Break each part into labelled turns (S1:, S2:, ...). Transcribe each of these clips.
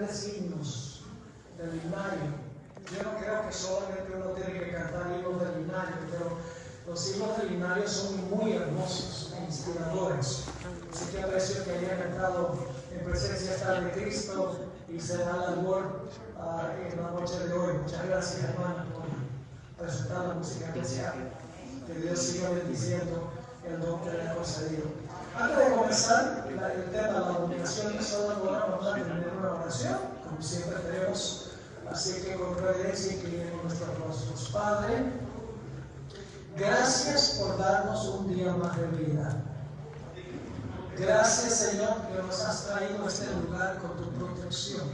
S1: grandes himnos del himnario. Yo no creo que solamente uno tiene que cantar himnos del himnario, pero los himnos del himnario son muy hermosos e inspiradores. Así que aprecio que haya cantado en presencia está de Cristo y se da la labor en la noche de hoy. Muchas gracias, hermana, por presentar la música especial. Que Dios siga bendiciendo el don que le ha concedido. Antes de comenzar el tema de la abominación y solo vamos a tener una oración, como siempre tenemos. Así que con reverencia inclinemos nuestros rostros. Padre, gracias por darnos un día más de vida. Gracias, Señor, que nos has traído a este lugar con tu protección.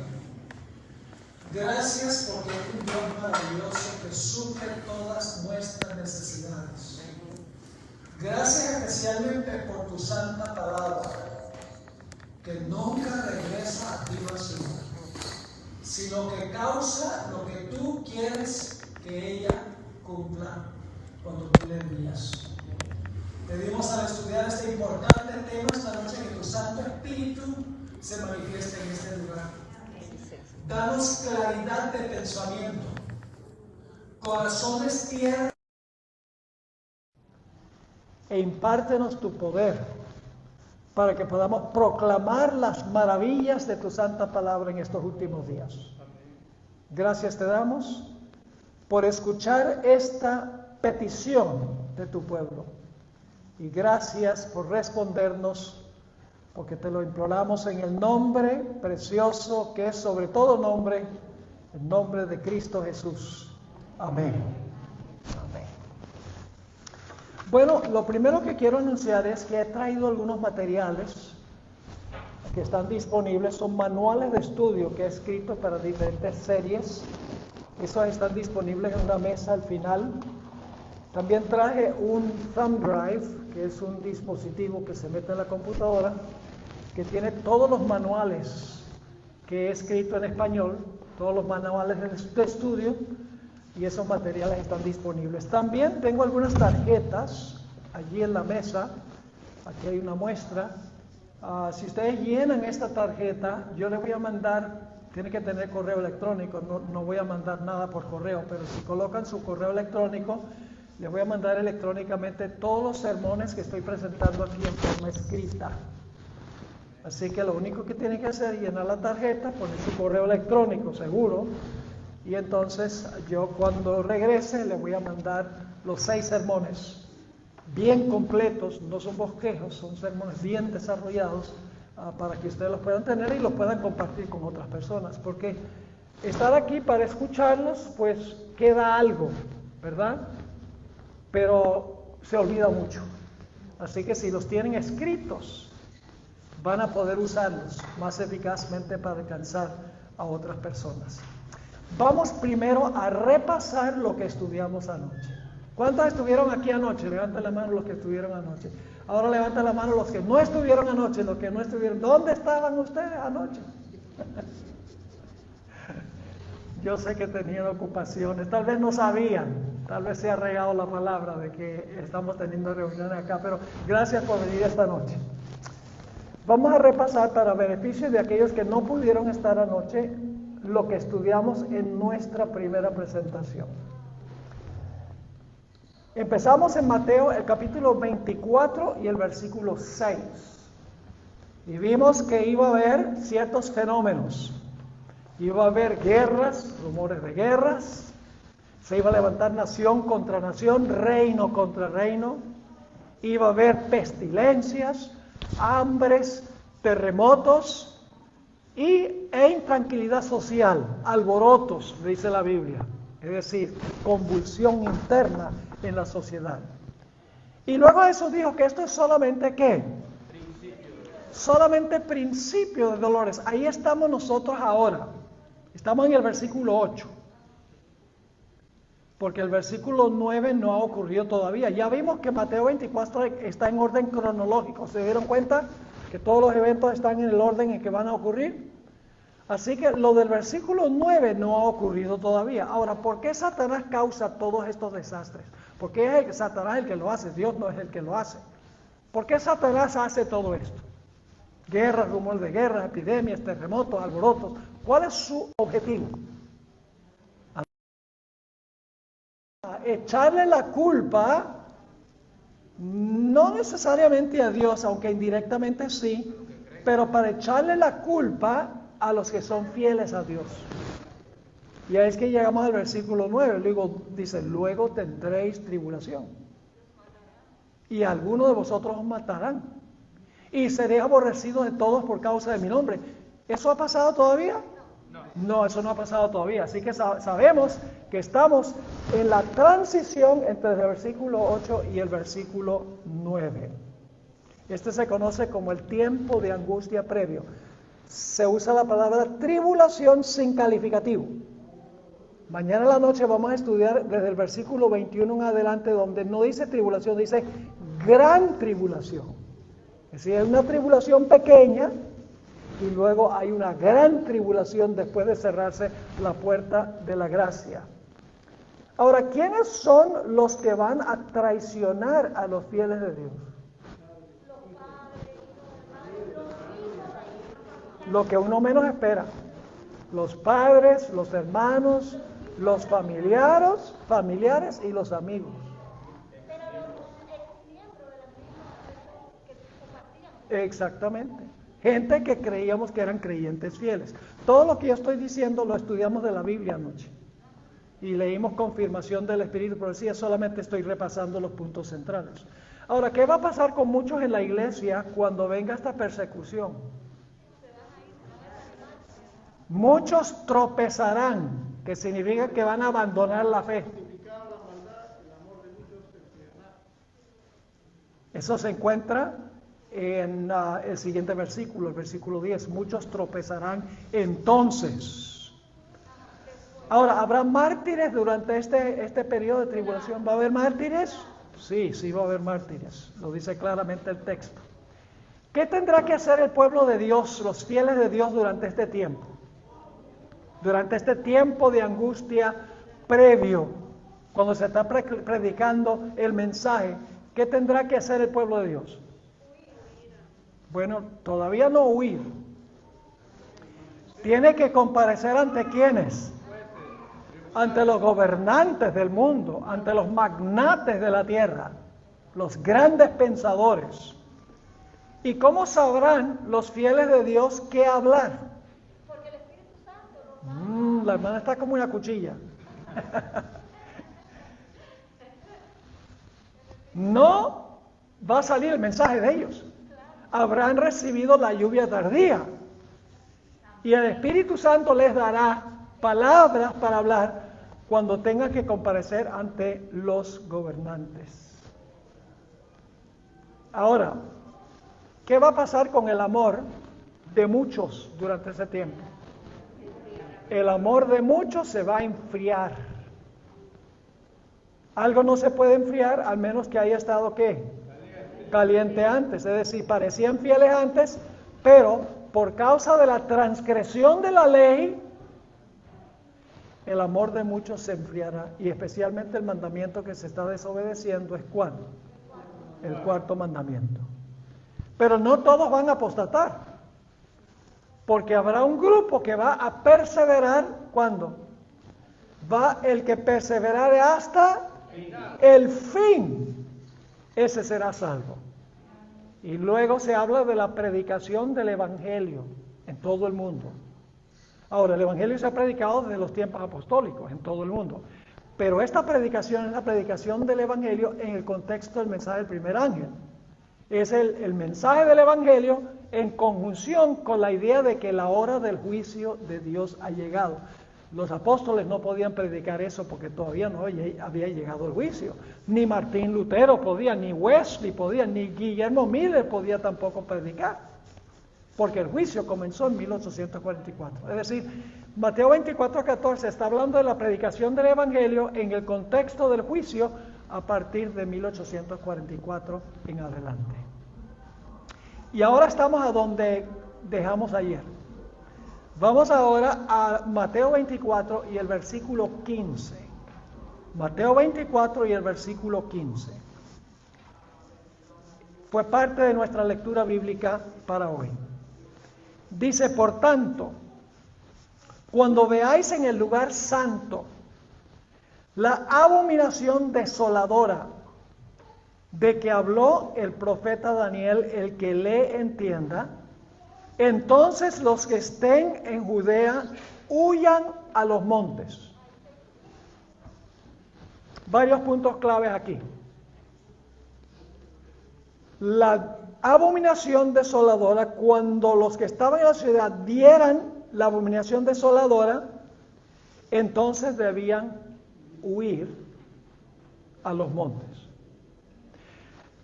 S1: Gracias porque es un Dios maravilloso que suple todas nuestras necesidades. Gracias especialmente por tu santa palabra, que nunca regresa a ti vacía, sino que causa lo que tú quieres que ella cumpla cuando tú le envías. Pedimos al estudiar este importante tema esta noche que tu Santo Espíritu se manifieste en este lugar. Danos claridad de pensamiento, corazones tiernos, e impártenos tu poder para que podamos proclamar las maravillas de tu santa palabra en estos últimos días. Gracias te damos por escuchar esta petición de tu pueblo. Y gracias por respondernos, porque te lo imploramos en el nombre precioso que es sobre todo nombre, el nombre de Cristo Jesús. Amén. Amén. Bueno, lo primero que quiero anunciar es que he traído algunos materiales que están disponibles, son manuales de estudio que he escrito para diferentes series. Esos están disponibles en una mesa al final. También traje un thumb drive, que es un dispositivo que se mete en la computadora, que tiene todos los manuales que he escrito en español, todos los manuales de estudio, y esos materiales están disponibles. También tengo algunas tarjetas allí en la mesa. Aquí hay una muestra. Si ustedes llenan esta tarjeta, yo les voy a mandar, tiene que tener correo electrónico, no voy a mandar nada por correo, pero si colocan su correo electrónico, les voy a mandar electrónicamente todos los sermones que estoy presentando aquí en forma escrita. Así que lo único que tienen que hacer es llenar la tarjeta, poner su correo electrónico seguro, y entonces yo cuando regrese les voy a mandar los 6 sermones bien completos, no son bosquejos, son sermones bien desarrollados para que ustedes los puedan tener y los puedan compartir con otras personas, porque estar aquí para escucharlos pues queda algo, ¿verdad? Pero se olvida mucho. Así que si los tienen escritos, van a poder usarlos más eficazmente para alcanzar a otras personas. Vamos primero a repasar lo que estudiamos anoche. ¿Cuántos estuvieron aquí anoche? Levanten la mano los que estuvieron anoche. Ahora levanten la mano los que no estuvieron anoche, los que no estuvieron. ¿Dónde estaban ustedes anoche? Yo sé que tenían ocupaciones, tal vez no sabían, tal vez se ha regado la palabra de que estamos teniendo reuniones acá, pero gracias por venir esta noche. Vamos a repasar para beneficio de aquellos que no pudieron estar anoche lo que estudiamos en nuestra primera presentación. Empezamos en Mateo el capítulo 24 y el versículo 6. Y vimos que iba a haber ciertos fenómenos. Iba a haber guerras, rumores de guerras, se iba a levantar nación contra nación, reino contra reino, iba a haber pestilencias, hambres, terremotos e intranquilidad social, alborotos, dice la Biblia, es decir, convulsión interna en la sociedad. Y luego de eso dijo que esto es solamente ¿qué? Solamente principio de dolores. Ahí estamos nosotros ahora. Estamos en el versículo 8. Porque el versículo 9 no ha ocurrido todavía. Ya vimos que Mateo 24 está en orden cronológico. ¿Se dieron cuenta que todos los eventos están en el orden en que van a ocurrir? Así que lo del versículo 9 no ha ocurrido todavía. Ahora, ¿por qué Satanás causa todos estos desastres? ¿Por qué es Satanás el que lo hace? Dios no es el que lo hace. ¿Por qué Satanás hace todo esto? Guerras, rumores de guerras, epidemias, terremotos, alborotos. ¿Cuál es su objetivo? Echarle la culpa, no necesariamente a Dios, aunque indirectamente sí, pero para echarle la culpa a los que son fieles a Dios. Y ahí es que llegamos al versículo 9, luego dice, luego tendréis tribulación. Y algunos de vosotros os matarán. Y seréis aborrecidos de todos por causa de mi nombre. ¿Eso ha pasado todavía? No, eso no ha pasado todavía. Así que sabemos que estamos en la transición entre el versículo 8 y el versículo 9. Este se conoce como el tiempo de angustia previo. Se usa la palabra tribulación sin calificativo. Mañana en la noche vamos a estudiar desde el versículo 21 en adelante, donde no dice tribulación, dice gran tribulación. Es decir, hay una tribulación pequeña y luego hay una gran tribulación después de cerrarse la puerta de la gracia. Ahora, ¿quiénes son los que van a traicionar a los fieles de Dios? Lo que uno menos espera. Los padres, los hermanos, los familiares y los amigos. Exactamente. Gente que creíamos que eran creyentes fieles. Todo lo que yo estoy diciendo lo estudiamos de la Biblia anoche. Y leímos confirmación del Espíritu, pero decía, solamente estoy repasando los puntos centrales. Ahora, ¿qué va a pasar con muchos en la iglesia cuando venga esta persecución? Muchos tropezarán, que significa que van a abandonar la fe. Eso se encuentra en el siguiente versículo, el versículo 10. Muchos tropezarán entonces. Ahora, ¿habrá mártires durante este periodo de tribulación? ¿Va a haber mártires? Sí, va a haber mártires. Lo dice claramente el texto. ¿Qué tendrá que hacer el pueblo de Dios, los fieles de Dios durante este tiempo? Durante este tiempo de angustia previo, cuando se está predicando el mensaje, ¿qué tendrá que hacer el pueblo de Dios? Bueno, todavía no huir. Tiene que comparecer ante ¿quiénes? Ante los gobernantes del mundo, ante los magnates de la tierra, los grandes pensadores. ¿Y cómo sabrán los fieles de Dios qué hablar? La hermana está como una cuchilla. No va a salir el mensaje de ellos. Habrán recibido la lluvia tardía. Y el Espíritu Santo les dará palabras para hablar cuando tengan que comparecer ante los gobernantes. Ahora, ¿qué va a pasar con el amor de muchos durante ese tiempo? El amor de muchos se va a enfriar. Algo no se puede enfriar al menos que haya estado ¿qué? Caliente antes. Es decir, parecían fieles antes, pero por causa de la transgresión de la ley, el amor de muchos se enfriará. Y especialmente el mandamiento que se está desobedeciendo es ¿cuál? El cuarto mandamiento. Pero no todos van a apostatar. Porque habrá un grupo que va a perseverar, ¿cuándo? Va el que perseverare hasta el fin, ese será salvo. Y luego se habla de la predicación del Evangelio en todo el mundo. Ahora, el Evangelio se ha predicado desde los tiempos apostólicos en todo el mundo. Pero esta predicación es la predicación del Evangelio en el contexto del mensaje del primer ángel. Es el mensaje del Evangelio en conjunción con la idea de que la hora del juicio de Dios ha llegado. Los apóstoles no podían predicar eso porque todavía no había llegado el juicio. Ni Martín Lutero podía, ni Wesley podía, ni Guillermo Miller podía tampoco predicar. Porque el juicio comenzó en 1844. Es decir, Mateo 24:14 está hablando de la predicación del Evangelio en el contexto del juicio a partir de 1844 en adelante. Y ahora estamos a donde dejamos ayer. Vamos ahora a Mateo 24 y el versículo 15. Mateo 24 y el versículo 15. Fue parte de nuestra lectura bíblica para hoy. Dice, por tanto, cuando veáis en el lugar santo la abominación desoladora de que habló el profeta Daniel, el que le entienda, entonces los que estén en Judea huyan a los montes. Varios puntos claves aquí. La abominación desoladora, cuando los que estaban en la ciudad vieran la abominación desoladora, entonces debían huir a los montes.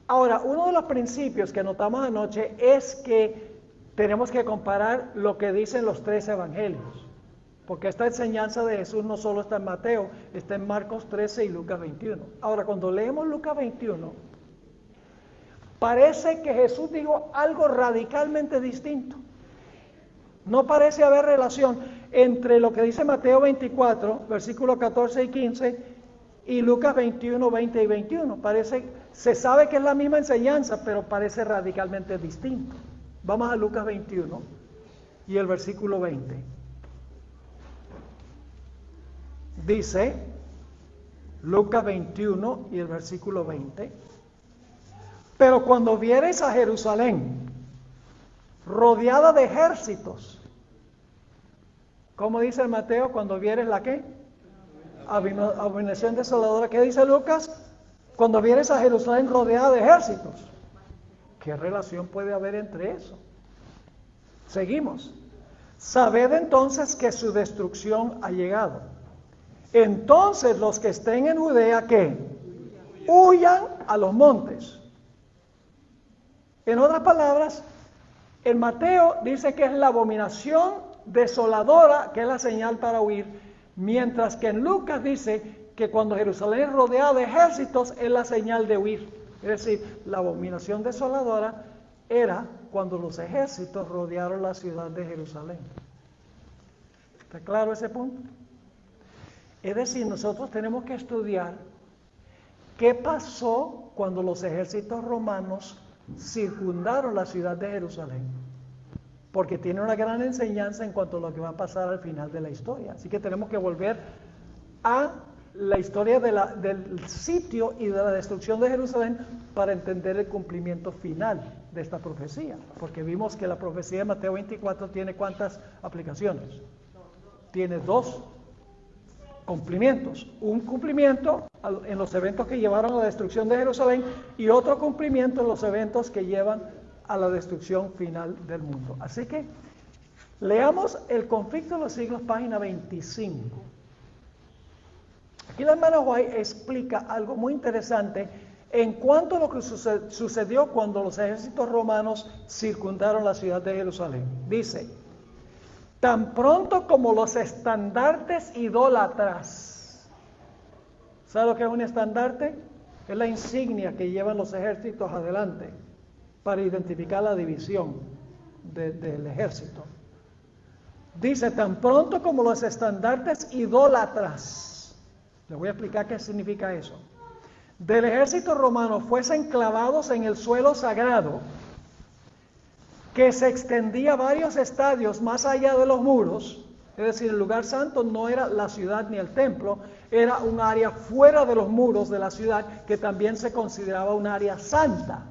S1: Ahora, uno de los principios que notamos anoche es que tenemos que comparar lo que dicen los tres evangelios, porque esta enseñanza de Jesús no solo está en Mateo, está en Marcos 13 y Lucas 21. Ahora, cuando leemos Lucas 21, parece que Jesús dijo algo radicalmente distinto. No parece haber relación entre lo que dice Mateo 24, versículos 14 y 15, y Lucas 21, 20 y 21. Se sabe que es la misma enseñanza, pero parece radicalmente distinto. Vamos a Lucas 21 y el versículo 20. Dice, Lucas 21 y el versículo 20, pero cuando viereis a Jerusalén rodeada de ejércitos, ¿cómo dice el Mateo? Cuando vieres la ¿qué? Abominación desoladora. ¿Qué dice Lucas? Cuando vieres a Jerusalén rodeada de ejércitos. ¿Qué relación puede haber entre eso? Seguimos. Sabed entonces que su destrucción ha llegado. Entonces los que estén en Judea, ¿qué? Huyan a los montes. En otras palabras, en Mateo dice que es la abominación desoladora, que es la señal para huir, mientras que en Lucas dice que cuando Jerusalén es rodeada de ejércitos es la señal de huir. Es decir, la abominación desoladora era cuando los ejércitos rodearon la ciudad de Jerusalén. ¿Está claro ese punto? Es decir, nosotros tenemos que estudiar qué pasó cuando los ejércitos romanos circundaron la ciudad de Jerusalén, porque tiene una gran enseñanza en cuanto a lo que va a pasar al final de la historia. Así que tenemos que volver a la historia del sitio y de la destrucción de Jerusalén para entender el cumplimiento final de esta profecía, porque vimos que la profecía de Mateo 24 tiene ¿cuántas aplicaciones? Tiene dos cumplimientos, un cumplimiento en los eventos que llevaron a la destrucción de Jerusalén y otro cumplimiento en los eventos que llevan a la destrucción final del mundo. Así que leamos el conflicto de los siglos, página 25. Aquí la hermana White explica algo muy interesante en cuanto a lo que sucedió cuando los ejércitos romanos circundaron la ciudad de Jerusalén. Dice, tan pronto como los estandartes idólatras. ¿Sabe lo que es un estandarte? Es la insignia que llevan los ejércitos adelante para identificar la división del ejército. Dice, tan pronto como los estandartes idólatras, les voy a explicar qué significa eso, del ejército romano fuesen clavados en el suelo sagrado, que se extendía varios estadios más allá de los muros, es decir, el lugar santo no era la ciudad ni el templo, era un área fuera de los muros de la ciudad que también se consideraba un área santa.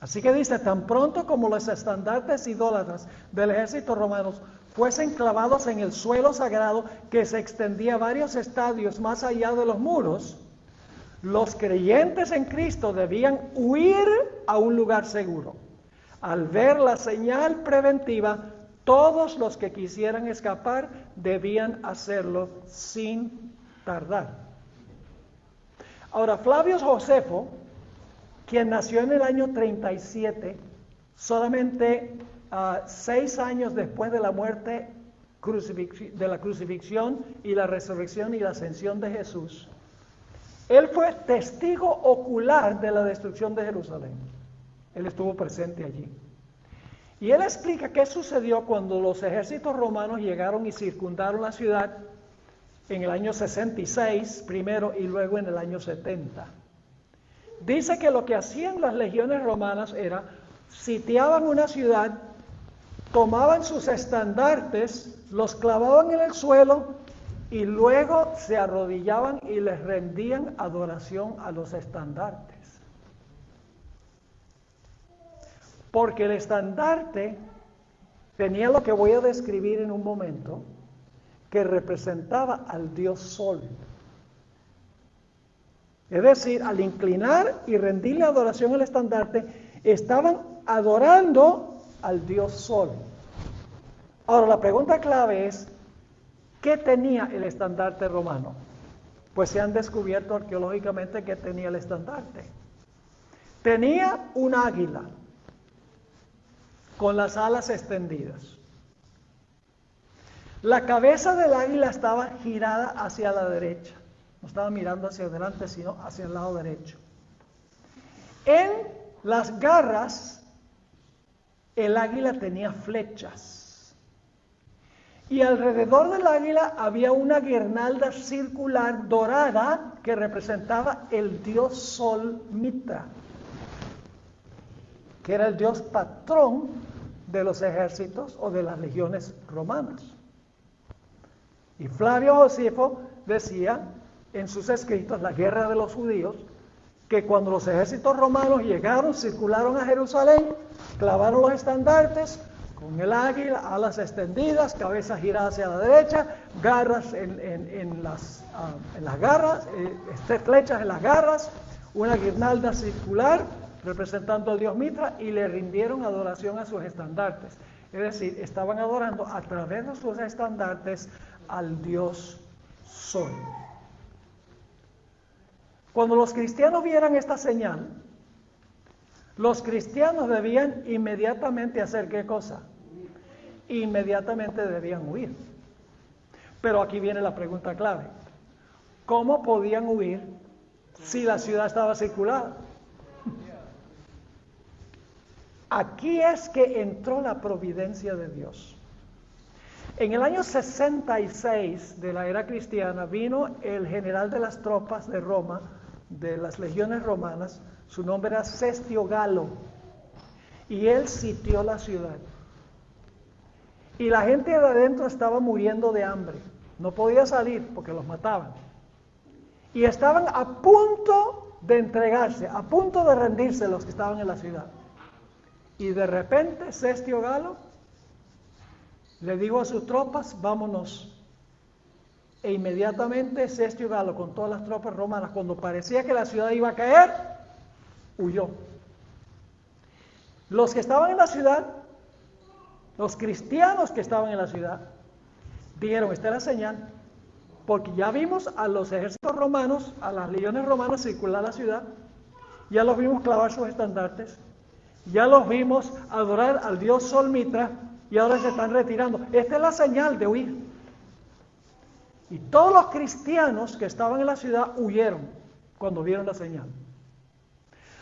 S1: Así que dice, tan pronto como los estandartes idólatras del ejército romano fuesen clavados en el suelo sagrado que se extendía varios estadios más allá de los muros, los creyentes en Cristo debían huir a un lugar seguro. Al ver la señal preventiva, todos los que quisieran escapar debían hacerlo sin tardar. Ahora, Flavio Josefo, quien nació en el año 37, solamente 6 años después de la muerte, de la crucifixión y la resurrección y la ascensión de Jesús, él fue testigo ocular de la destrucción de Jerusalén. Él estuvo presente allí. Y él explica qué sucedió cuando los ejércitos romanos llegaron y circundaron la ciudad en el año 66 primero y luego en el año 70. Dice que lo que hacían las legiones romanas era sitiaban una ciudad tomaban sus estandartes, los clavaban en el suelo y luego se arrodillaban y les rendían adoración a los estandartes. Porque el estandarte tenía lo que voy a describir en un momento, que representaba al dios Sol. Es decir, al inclinar y rendirle adoración al estandarte, estaban adorando al dios Sol. Ahora, la pregunta clave es, ¿qué tenía el estandarte romano? Pues se han descubierto arqueológicamente que tenía el estandarte. Tenía un águila con las alas extendidas. La cabeza del águila estaba girada hacia la derecha. No estaba mirando hacia adelante, sino hacia el lado derecho. En las garras, el águila tenía flechas. Y alrededor del águila había una guirnalda circular dorada que representaba el dios Sol Mitra, que era el dios patrón de los ejércitos o de las legiones romanas. Y Flavio Josefo decía en sus escritos, La guerra de los judíos, que cuando los ejércitos romanos llegaron, circularon a Jerusalén, clavaron los estandartes con el águila, alas extendidas, cabeza girada hacia la derecha, garras en las garras, flechas en las garras, una guirnalda circular representando al dios Mitra, y le rindieron adoración a sus estandartes. Es decir, estaban adorando a través de sus estandartes al dios Sol. Cuando los cristianos vieran esta señal, los cristianos debían inmediatamente hacer ¿qué cosa? Inmediatamente debían huir. Pero aquí viene la pregunta clave. ¿Cómo podían huir si la ciudad estaba circulada? Aquí es que entró la providencia de Dios. En el año 66 de la era cristiana vino el general de las tropas de Roma, de las legiones romanas, su nombre era Cestio Galo, y él sitió la ciudad. Y la gente de adentro estaba muriendo de hambre, no podía salir porque los mataban. Y estaban a punto de entregarse, a punto de rendirse los que estaban en la ciudad. Y de repente Cestio Galo le dijo a sus tropas, vámonos. E inmediatamente Cestio Galo, con todas las tropas romanas, cuando parecía que la ciudad iba a caer, huyó. Los que estaban en la ciudad, los cristianos que estaban en la ciudad, dijeron, esta es la señal, porque ya vimos a los ejércitos romanos, a las legiones romanas circular la ciudad, ya los vimos clavar sus estandartes, ya los vimos adorar al dios Sol Mitra, y ahora se están retirando. Esta es la señal de huir. Y todos los cristianos que estaban en la ciudad huyeron cuando vieron la señal.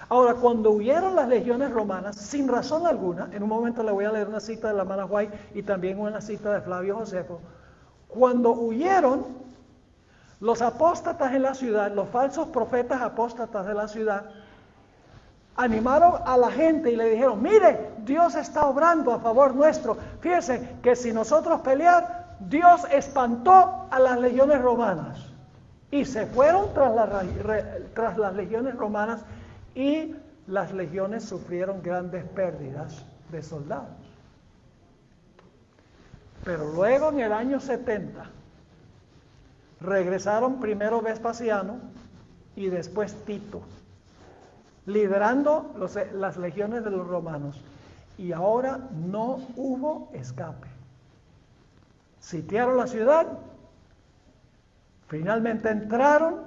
S1: Ahora, cuando huyeron las legiones romanas, sin razón alguna, en un momento le voy a leer una cita de la hermana White y también una cita de Flavio Josefo, cuando huyeron, los apóstatas en la ciudad, los falsos profetas apóstatas de la ciudad, animaron a la gente y le dijeron, mire, Dios está obrando a favor nuestro. Fíjese que si nosotros pelear, Dios espantó a las legiones romanas. Y se fueron tras las legiones romanas, y las legiones sufrieron grandes pérdidas de soldados. Pero luego en el año 70, regresaron primero Vespasiano y después Tito, liderando las legiones de los romanos, y ahora no hubo escape. Sitiaron la ciudad, finalmente entraron,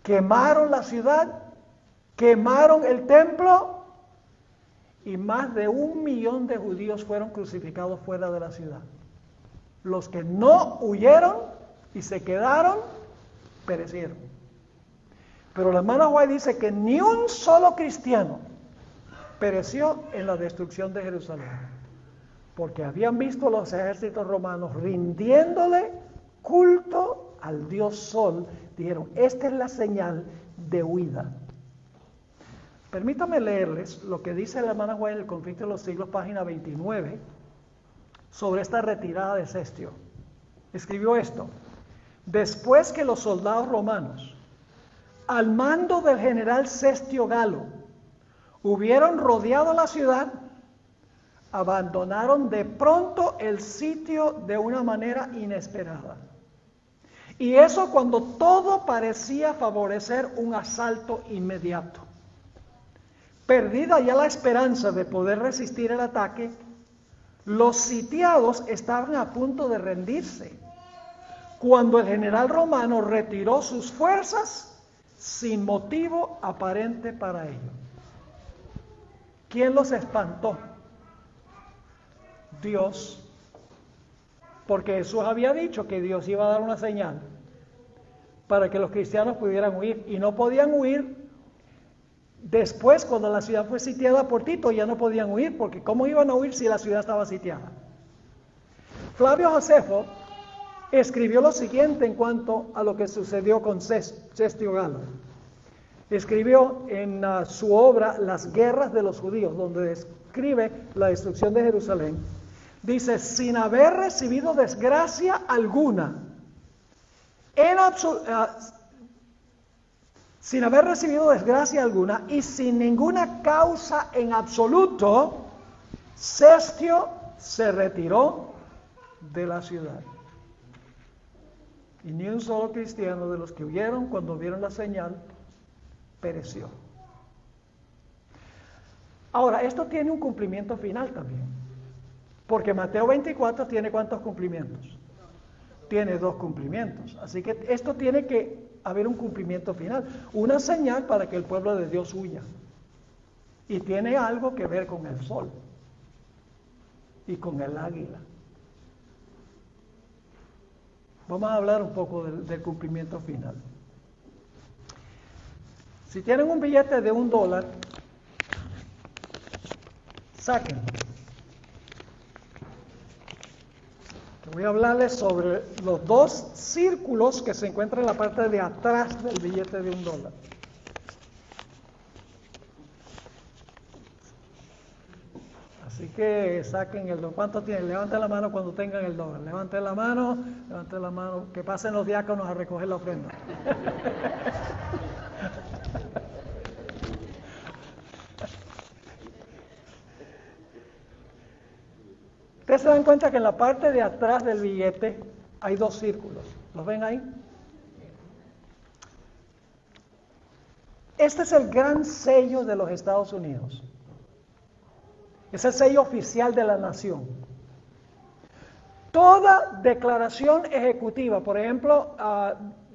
S1: quemaron la ciudad, quemaron el templo, y más de 1 millón de judíos fueron crucificados fuera de la ciudad. Los que no huyeron y se quedaron, perecieron. Pero la hermana White dice que ni un solo cristiano pereció en la destrucción de Jerusalén, porque habían visto los ejércitos romanos rindiéndole culto al dios Sol. Dijeron, esta es la señal de huida. Permítame leerles lo que dice la hermana White en el Conflicto de los Siglos, página 29, sobre esta retirada de Cestio. Escribió esto: después que los soldados romanos, al mando del general Cestio Galo, hubieron rodeado la ciudad, abandonaron de pronto el sitio de una manera inesperada. Y eso cuando todo parecía favorecer un asalto inmediato. Perdida ya la esperanza de poder resistir el ataque, los sitiados estaban a punto de rendirse, cuando el general romano retiró sus fuerzas sin motivo aparente para ello. ¿Quién los espantó? Dios. Porque Jesús había dicho que Dios iba a dar una señal para que los cristianos pudieran huir, y no podían huir. Después, cuando la ciudad fue sitiada por Tito, ya no podían huir, porque ¿cómo iban a huir si la ciudad estaba sitiada? Flavio Josefo escribió lo siguiente en cuanto a lo que sucedió con Cestio Galo. Escribió en su obra Las guerras de los judíos, donde describe la destrucción de Jerusalén. Dice: sin haber recibido desgracia alguna, sin haber recibido desgracia alguna y sin ninguna causa en absoluto, Cestio se retiró de la ciudad. Y ni un solo cristiano de los que huyeron cuando vieron la señal pereció. Ahora, esto tiene un cumplimiento final también, porque Mateo 24 tiene ¿cuántos cumplimientos? Tiene 2 cumplimientos. Así que esto tiene que haber un cumplimiento final, una señal para que el pueblo de Dios huya. Y tiene algo que ver con el sol y con el águila. Vamos a hablar un poco del cumplimiento final. Si tienen un billete de $1, sáquenlo. Voy a hablarles sobre los 2 círculos que se encuentran en la parte de atrás del billete de $1. Así que saquen el $. ¿Cuánto tienen? Levanten la mano cuando tengan el $. Levanten la mano, que pasen los diáconos a recoger la ofrenda. Ustedes se dan cuenta que en la parte de atrás del billete hay 2 círculos. ¿Los ven ahí? Este es el gran sello de los Estados Unidos. Es el sello oficial de la nación. Toda declaración ejecutiva, por ejemplo,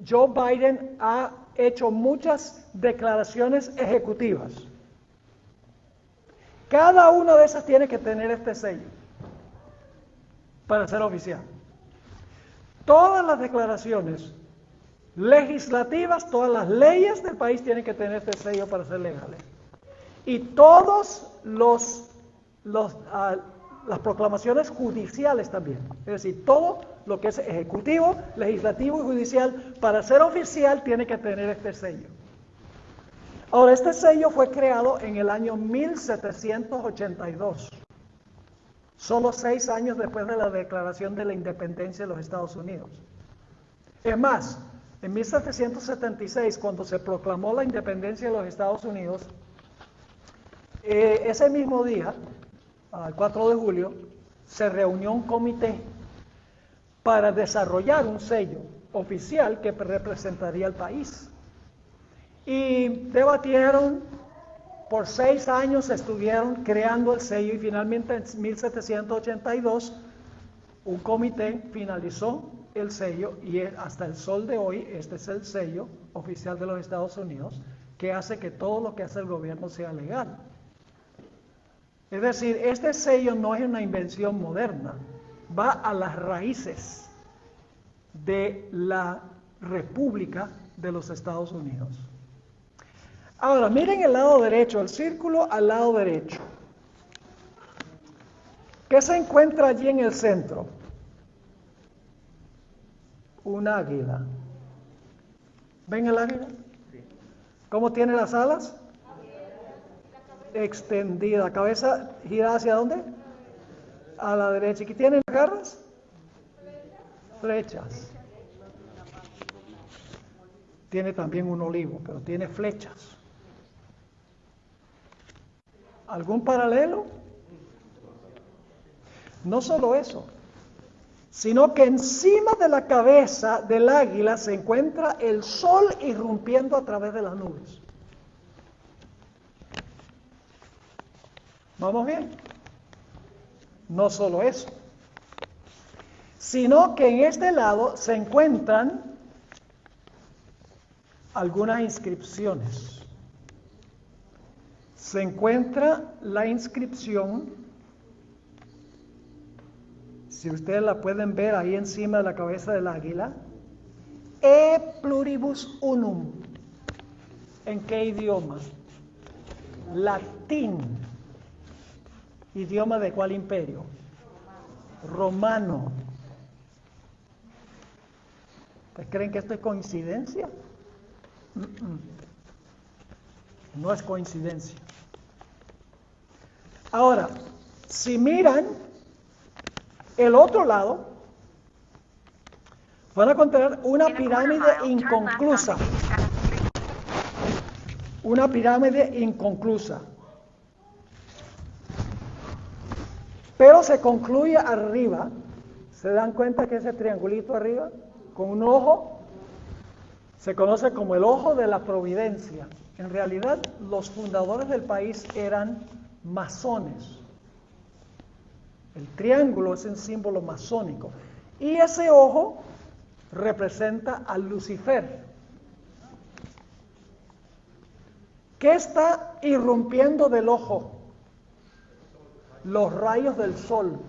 S1: Joe Biden ha hecho muchas declaraciones ejecutivas. Cada una de esas tiene que tener este sello para ser oficial. Todas las declaraciones legislativas, todas las leyes del país tienen que tener este sello para ser legales. Y todos las proclamaciones judiciales también. Es decir, todo lo que es ejecutivo, legislativo y judicial, para ser oficial tiene que tener este sello. Ahora, este sello fue creado en el año 1782. Solo 6 años después de la declaración de la independencia de los Estados Unidos. Es más, en 1776, cuando se proclamó la independencia de los Estados Unidos, ese mismo día, el 4 de julio, se reunió un comité para desarrollar un sello oficial que representaría al país. Y debatieron. Por 6 años estuvieron creando el sello y finalmente en 1782 un comité finalizó el sello y hasta el sol de hoy este es el sello oficial de los Estados Unidos que hace que todo lo que hace el gobierno sea legal. Es decir, este sello no es una invención moderna, va a las raíces de la República de los Estados Unidos. Ahora, miren el lado derecho, el círculo al lado derecho. ¿Qué se encuentra allí en el centro? Un águila. ¿Ven el águila? ¿Cómo tiene las alas? Extendida. ¿Cabeza girada hacia dónde? A la derecha. ¿Qué tienen garras? Flechas. Tiene también un olivo, pero tiene flechas. ¿Algún paralelo? No solo eso, sino que encima de la cabeza del águila se encuentra el sol irrumpiendo a través de las nubes. ¿Vamos bien? No solo eso, sino que en este lado se encuentran algunas inscripciones. Se encuentra la inscripción, si ustedes la pueden ver ahí encima de la cabeza del águila, E pluribus unum. ¿En qué idioma? Latín. ¿Idioma de cuál imperio? Romano. ¿Ustedes creen que esto es coincidencia? No es coincidencia. Ahora, si miran el otro lado, van a encontrar una pirámide inconclusa. Una pirámide inconclusa. Pero se concluye arriba. ¿Se dan cuenta que ese triangulito arriba, con un ojo, se conoce como el ojo de la providencia? En realidad, los fundadores del país eran masones. El triángulo es un símbolo masónico. Y ese ojo representa a Lucifer. ¿Qué está irrumpiendo del ojo? Los rayos del sol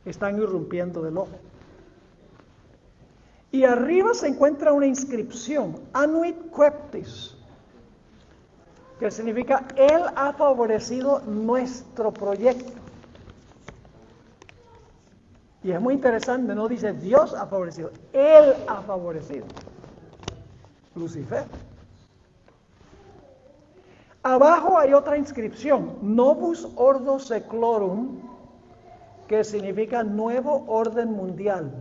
S1: están irrumpiendo del ojo. Y arriba se encuentra una inscripción, Annuit Coeptis, que significa, Él ha favorecido nuestro proyecto. Y es muy interesante, no dice Dios ha favorecido, Él ha favorecido. Lucifer. Abajo hay otra inscripción, Novus Ordo Seclorum, que significa nuevo orden mundial.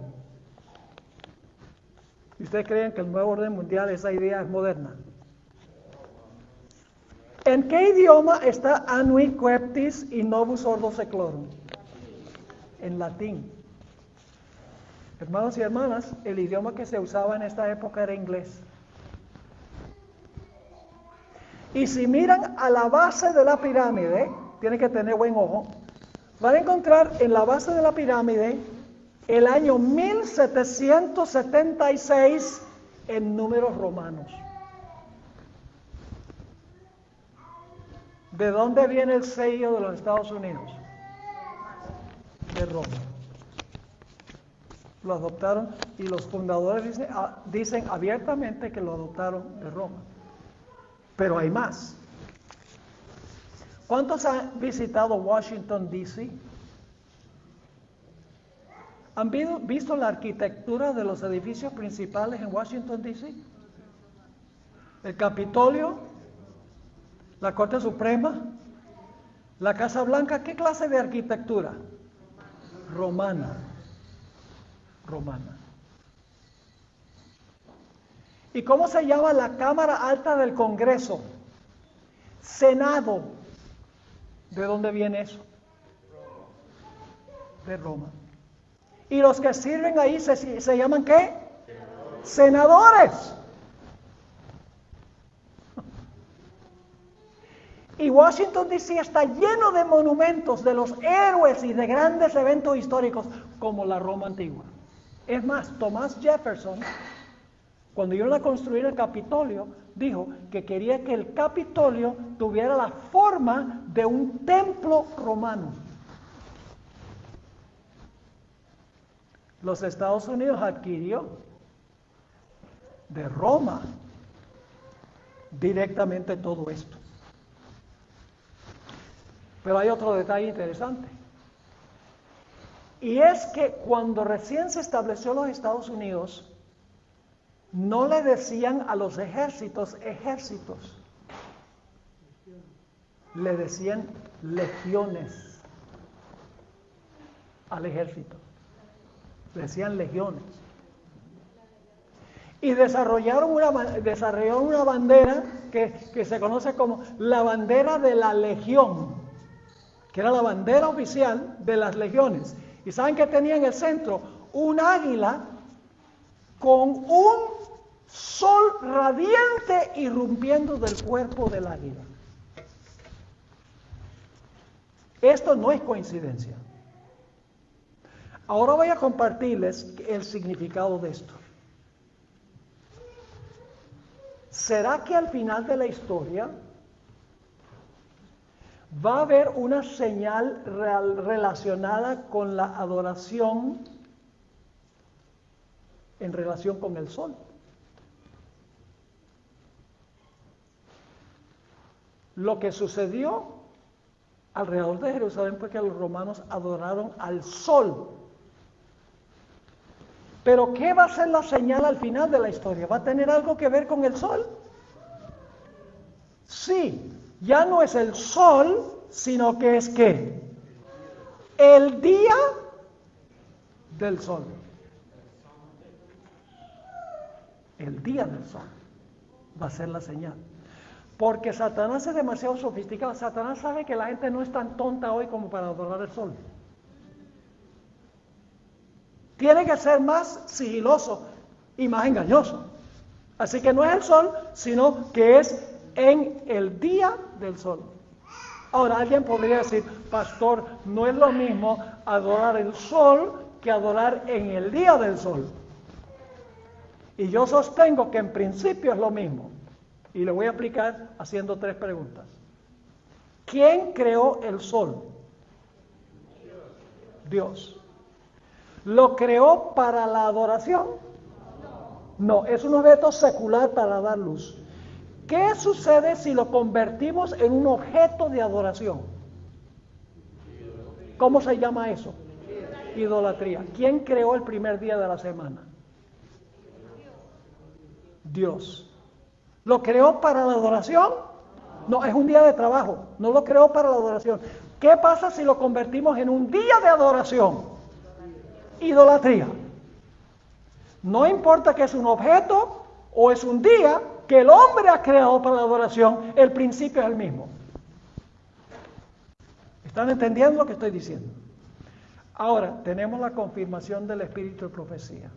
S1: ¿Y ustedes creen que el nuevo orden mundial, esa idea es moderna? ¿En qué idioma está Annuit Coeptis y Novus Ordo Seclorum? En latín. Hermanos y hermanas, el idioma que se usaba en esta época era inglés. Y si miran a la base de la pirámide, tienen que tener buen ojo, van a encontrar en la base de la pirámide el año 1776 en números romanos. ¿De dónde viene el sello de los Estados Unidos? De Roma. Lo adoptaron y los fundadores dicen abiertamente que lo adoptaron de Roma. Pero hay más. ¿Cuántos han visitado Washington, D.C.? ¿Han visto la arquitectura de los edificios principales en Washington, D.C.? El Capitolio, la Corte Suprema, la Casa Blanca. ¿Qué clase de arquitectura? Romana. Romana. ¿Y cómo se llama la Cámara Alta del Congreso? Senado. ¿De dónde viene eso? De Roma. ¿Y los que sirven ahí se llaman qué? Senadores. Y Washington, D.C. está lleno de monumentos de los héroes y de grandes eventos históricos como la Roma antigua. Es más, Thomas Jefferson, cuando iban a construir el Capitolio, dijo que quería que el Capitolio tuviera la forma de un templo romano. Los Estados Unidos adquirió de Roma directamente todo esto. Pero hay otro detalle interesante. Y es que cuando recién se estableció los Estados Unidos, no le decían a los ejércitos, ejércitos. Le decían legiones. al ejército. Decían legiones. Y desarrollaron una bandera que se conoce como la bandera de la legión, que era la bandera oficial de las legiones. ¿Y saben qué tenía en el centro? Un águila con un sol radiante irrumpiendo del cuerpo del águila. Esto no es coincidencia. Ahora voy a compartirles el significado de esto. ¿Será que al final de la historia va a haber una señal relacionada con la adoración en relación con el sol? Lo que sucedió alrededor de Jerusalén fue que los romanos adoraron al sol. Pero ¿qué va a ser la señal al final de la historia? ¿Va a tener algo que ver con el sol? Sí, ya no es el sol, sino que es ¿qué? El día del sol. El día del sol va a ser la señal. Porque Satanás es demasiado sofisticado. Satanás sabe que la gente no es tan tonta hoy como para adorar el sol. Tiene que ser más sigiloso y más engañoso. Así que no es el sol, sino que es en el día del sol. Ahora, alguien podría decir, pastor, no es lo mismo adorar el sol que adorar en el día del sol. Y yo sostengo que en principio es lo mismo. Y le voy a explicar haciendo 3 preguntas. ¿Quién creó el sol? Dios. ¿Lo creó para la adoración? No, es un objeto secular para dar luz. ¿Qué sucede si lo convertimos en un objeto de adoración? ¿Cómo se llama eso? Idolatría. ¿Quién creó el primer día de la semana? Dios. ¿Lo creó para la adoración? No, es un día de trabajo. No lo creó para la adoración. ¿Qué pasa si lo convertimos en un día de adoración? Idolatría. No importa que es un objeto o es un día que el hombre ha creado para la adoración, el principio es el mismo. ¿Están entendiendo lo que estoy diciendo? Ahora, tenemos la confirmación del espíritu de profecía.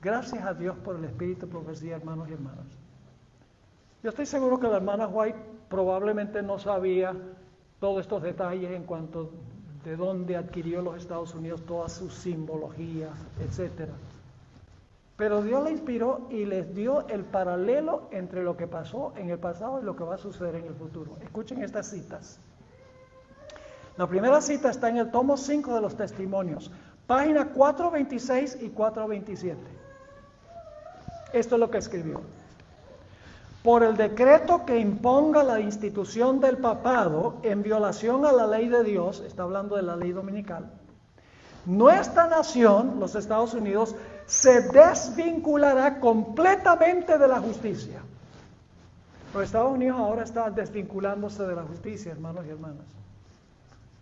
S1: Gracias a Dios por el espíritu de profecía, hermanos y hermanas. Yo estoy seguro que la hermana White probablemente no sabía todos estos detalles en cuanto de dónde adquirió los Estados Unidos toda su simbología, etcétera. Pero Dios le inspiró y les dio el paralelo entre lo que pasó en el pasado y lo que va a suceder en el futuro. Escuchen estas citas. La primera cita está en el tomo 5 de los Testimonios, página 426 y 427. Esto es lo que escribió. Por el decreto que imponga la institución del papado en violación a la ley de Dios, está hablando de la ley dominical, nuestra nación, los Estados Unidos, se desvinculará completamente de la justicia. Los Estados Unidos ahora están desvinculándose de la justicia, hermanos y hermanas.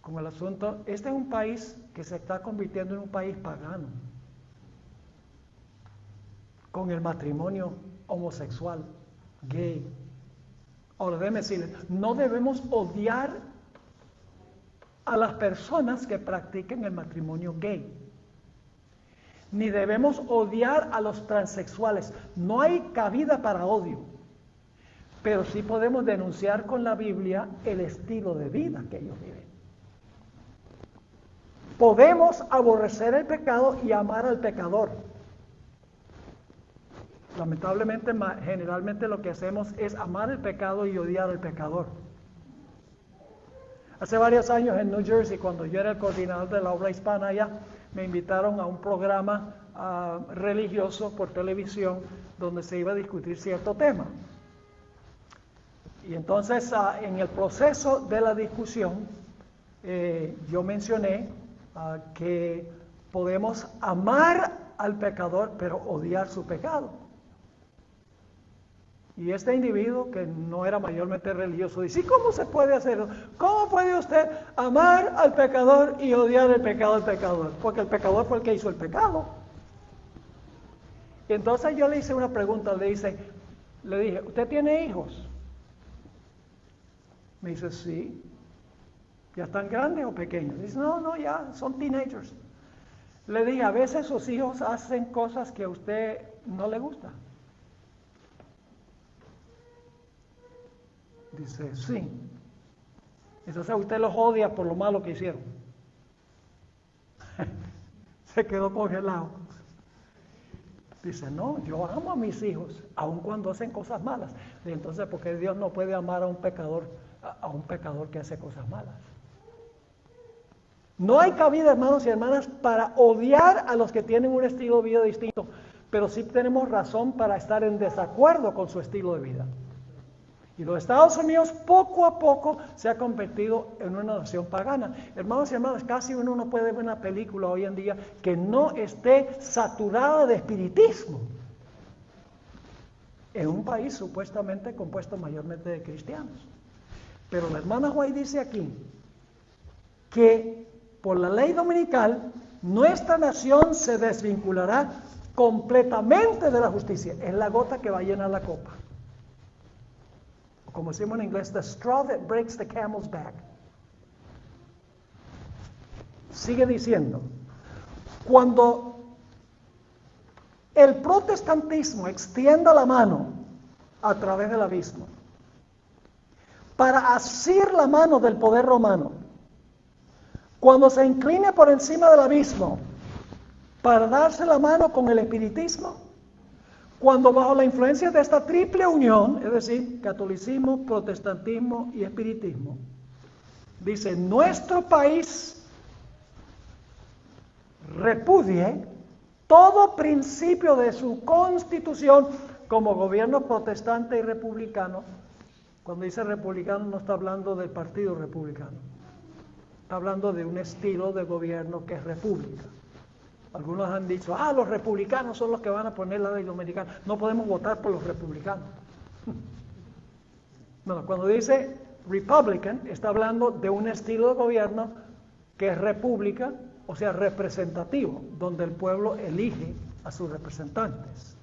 S1: Con el asunto, este es un país que se está convirtiendo en un país pagano, con el matrimonio homosexual, gay. Ahora déjenme decirles, no debemos odiar a las personas que practiquen el matrimonio gay, ni debemos odiar a los transexuales. No hay cabida para odio, pero sí podemos denunciar con la Biblia el estilo de vida que ellos viven. Podemos aborrecer el pecado y amar al pecador. Lamentablemente, generalmente lo que hacemos es amar el pecado y odiar al pecador. Hace varios años en New Jersey, cuando yo era el coordinador de la obra hispana allá, me invitaron a un programa religioso por televisión donde se iba a discutir cierto tema. Y entonces, en el proceso de la discusión, yo mencioné que podemos amar al pecador, pero odiar su pecado. Y este individuo, que no era mayormente religioso, dice: ¿y cómo se puede hacer eso? ¿Cómo puede usted amar al pecador y odiar el pecado del pecador? Porque el pecador fue el que hizo el pecado. Y entonces yo le hice una pregunta, le dije: ¿usted tiene hijos? Me dice: sí. ¿Ya están grandes o pequeños? Dice: no, ya son teenagers. Le dije: ¿a veces sus hijos hacen cosas que a usted no le gusta? Dice: sí. Entonces usted los odia por lo malo que hicieron. Se quedó congelado. Dice: no, yo amo a mis hijos, aun cuando hacen cosas malas. Y entonces, ¿por qué Dios no puede amar a un pecador que hace cosas malas? No hay cabida, hermanos y hermanas, para odiar a los que tienen un estilo de vida distinto, pero sí tenemos razón para estar en desacuerdo con su estilo de vida. Y los Estados Unidos poco a poco se ha convertido en una nación pagana. Hermanos y hermanas, casi uno no puede ver una película hoy en día que no esté saturada de espiritismo. En un país supuestamente compuesto mayormente de cristianos. Pero la hermana White dice aquí que por la ley dominical nuestra nación se desvinculará completamente de la justicia. Es la gota que va a llenar la copa. Como decimos en inglés, the straw that breaks the camel's back. Sigue diciendo: cuando el protestantismo extienda la mano a través del abismo para asir la mano del poder romano, cuando se incline por encima del abismo para darse la mano con el espiritismo, cuando bajo la influencia de esta triple unión, es decir, catolicismo, protestantismo y espiritismo, dice: nuestro país repudie todo principio de su constitución como gobierno protestante y republicano. Cuando dice republicano no está hablando del partido republicano, está hablando de un estilo de gobierno que es república. Algunos han dicho: los republicanos son los que van a poner la ley dominicana, no podemos votar por los republicanos. Bueno, cuando dice Republican, está hablando de un estilo de gobierno que es república, o sea, representativo, donde el pueblo elige a sus representantes.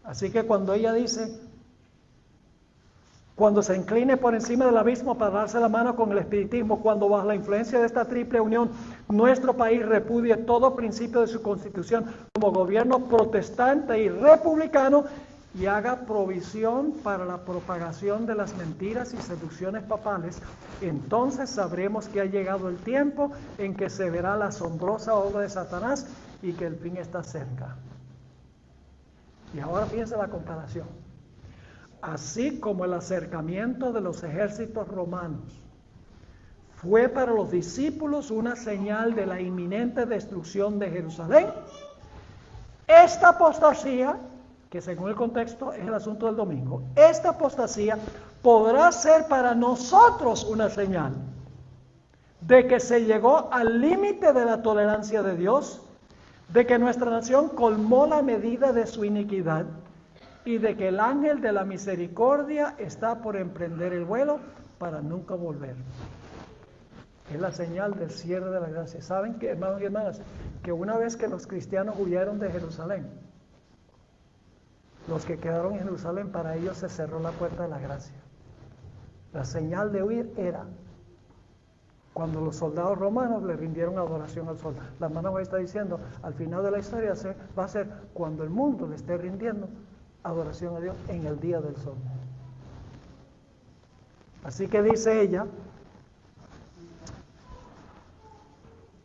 S1: Así que cuando ella dice: cuando se incline por encima del abismo para darse la mano con el espiritismo, cuando bajo la influencia de esta triple unión nuestro país repudie todo principio de su constitución como gobierno protestante y republicano y haga provisión para la propagación de las mentiras y seducciones papales, entonces sabremos que ha llegado el tiempo en que se verá la asombrosa obra de Satanás y que el fin está cerca. Y ahora fíjense la comparación. Así como el acercamiento de los ejércitos romanos fue para los discípulos una señal de la inminente destrucción de Jerusalén, esta apostasía, que según el contexto es el asunto del domingo, esta apostasía podrá ser para nosotros una señal de que se llegó al límite de la tolerancia de Dios, de que nuestra nación colmó la medida de su iniquidad, y de que el ángel de la misericordia está por emprender el vuelo para nunca volver. Es la señal del cierre de la gracia. ¿Saben qué, hermanos y hermanas? Que una vez que los cristianos huyeron de Jerusalén, los que quedaron en Jerusalén, para ellos se cerró la puerta de la gracia. La señal de huir era cuando los soldados romanos le rindieron adoración al sol. La hermana White está diciendo: al final de la historia va a ser cuando el mundo le esté rindiendo adoración a Dios en el día del sol. Así que dice ella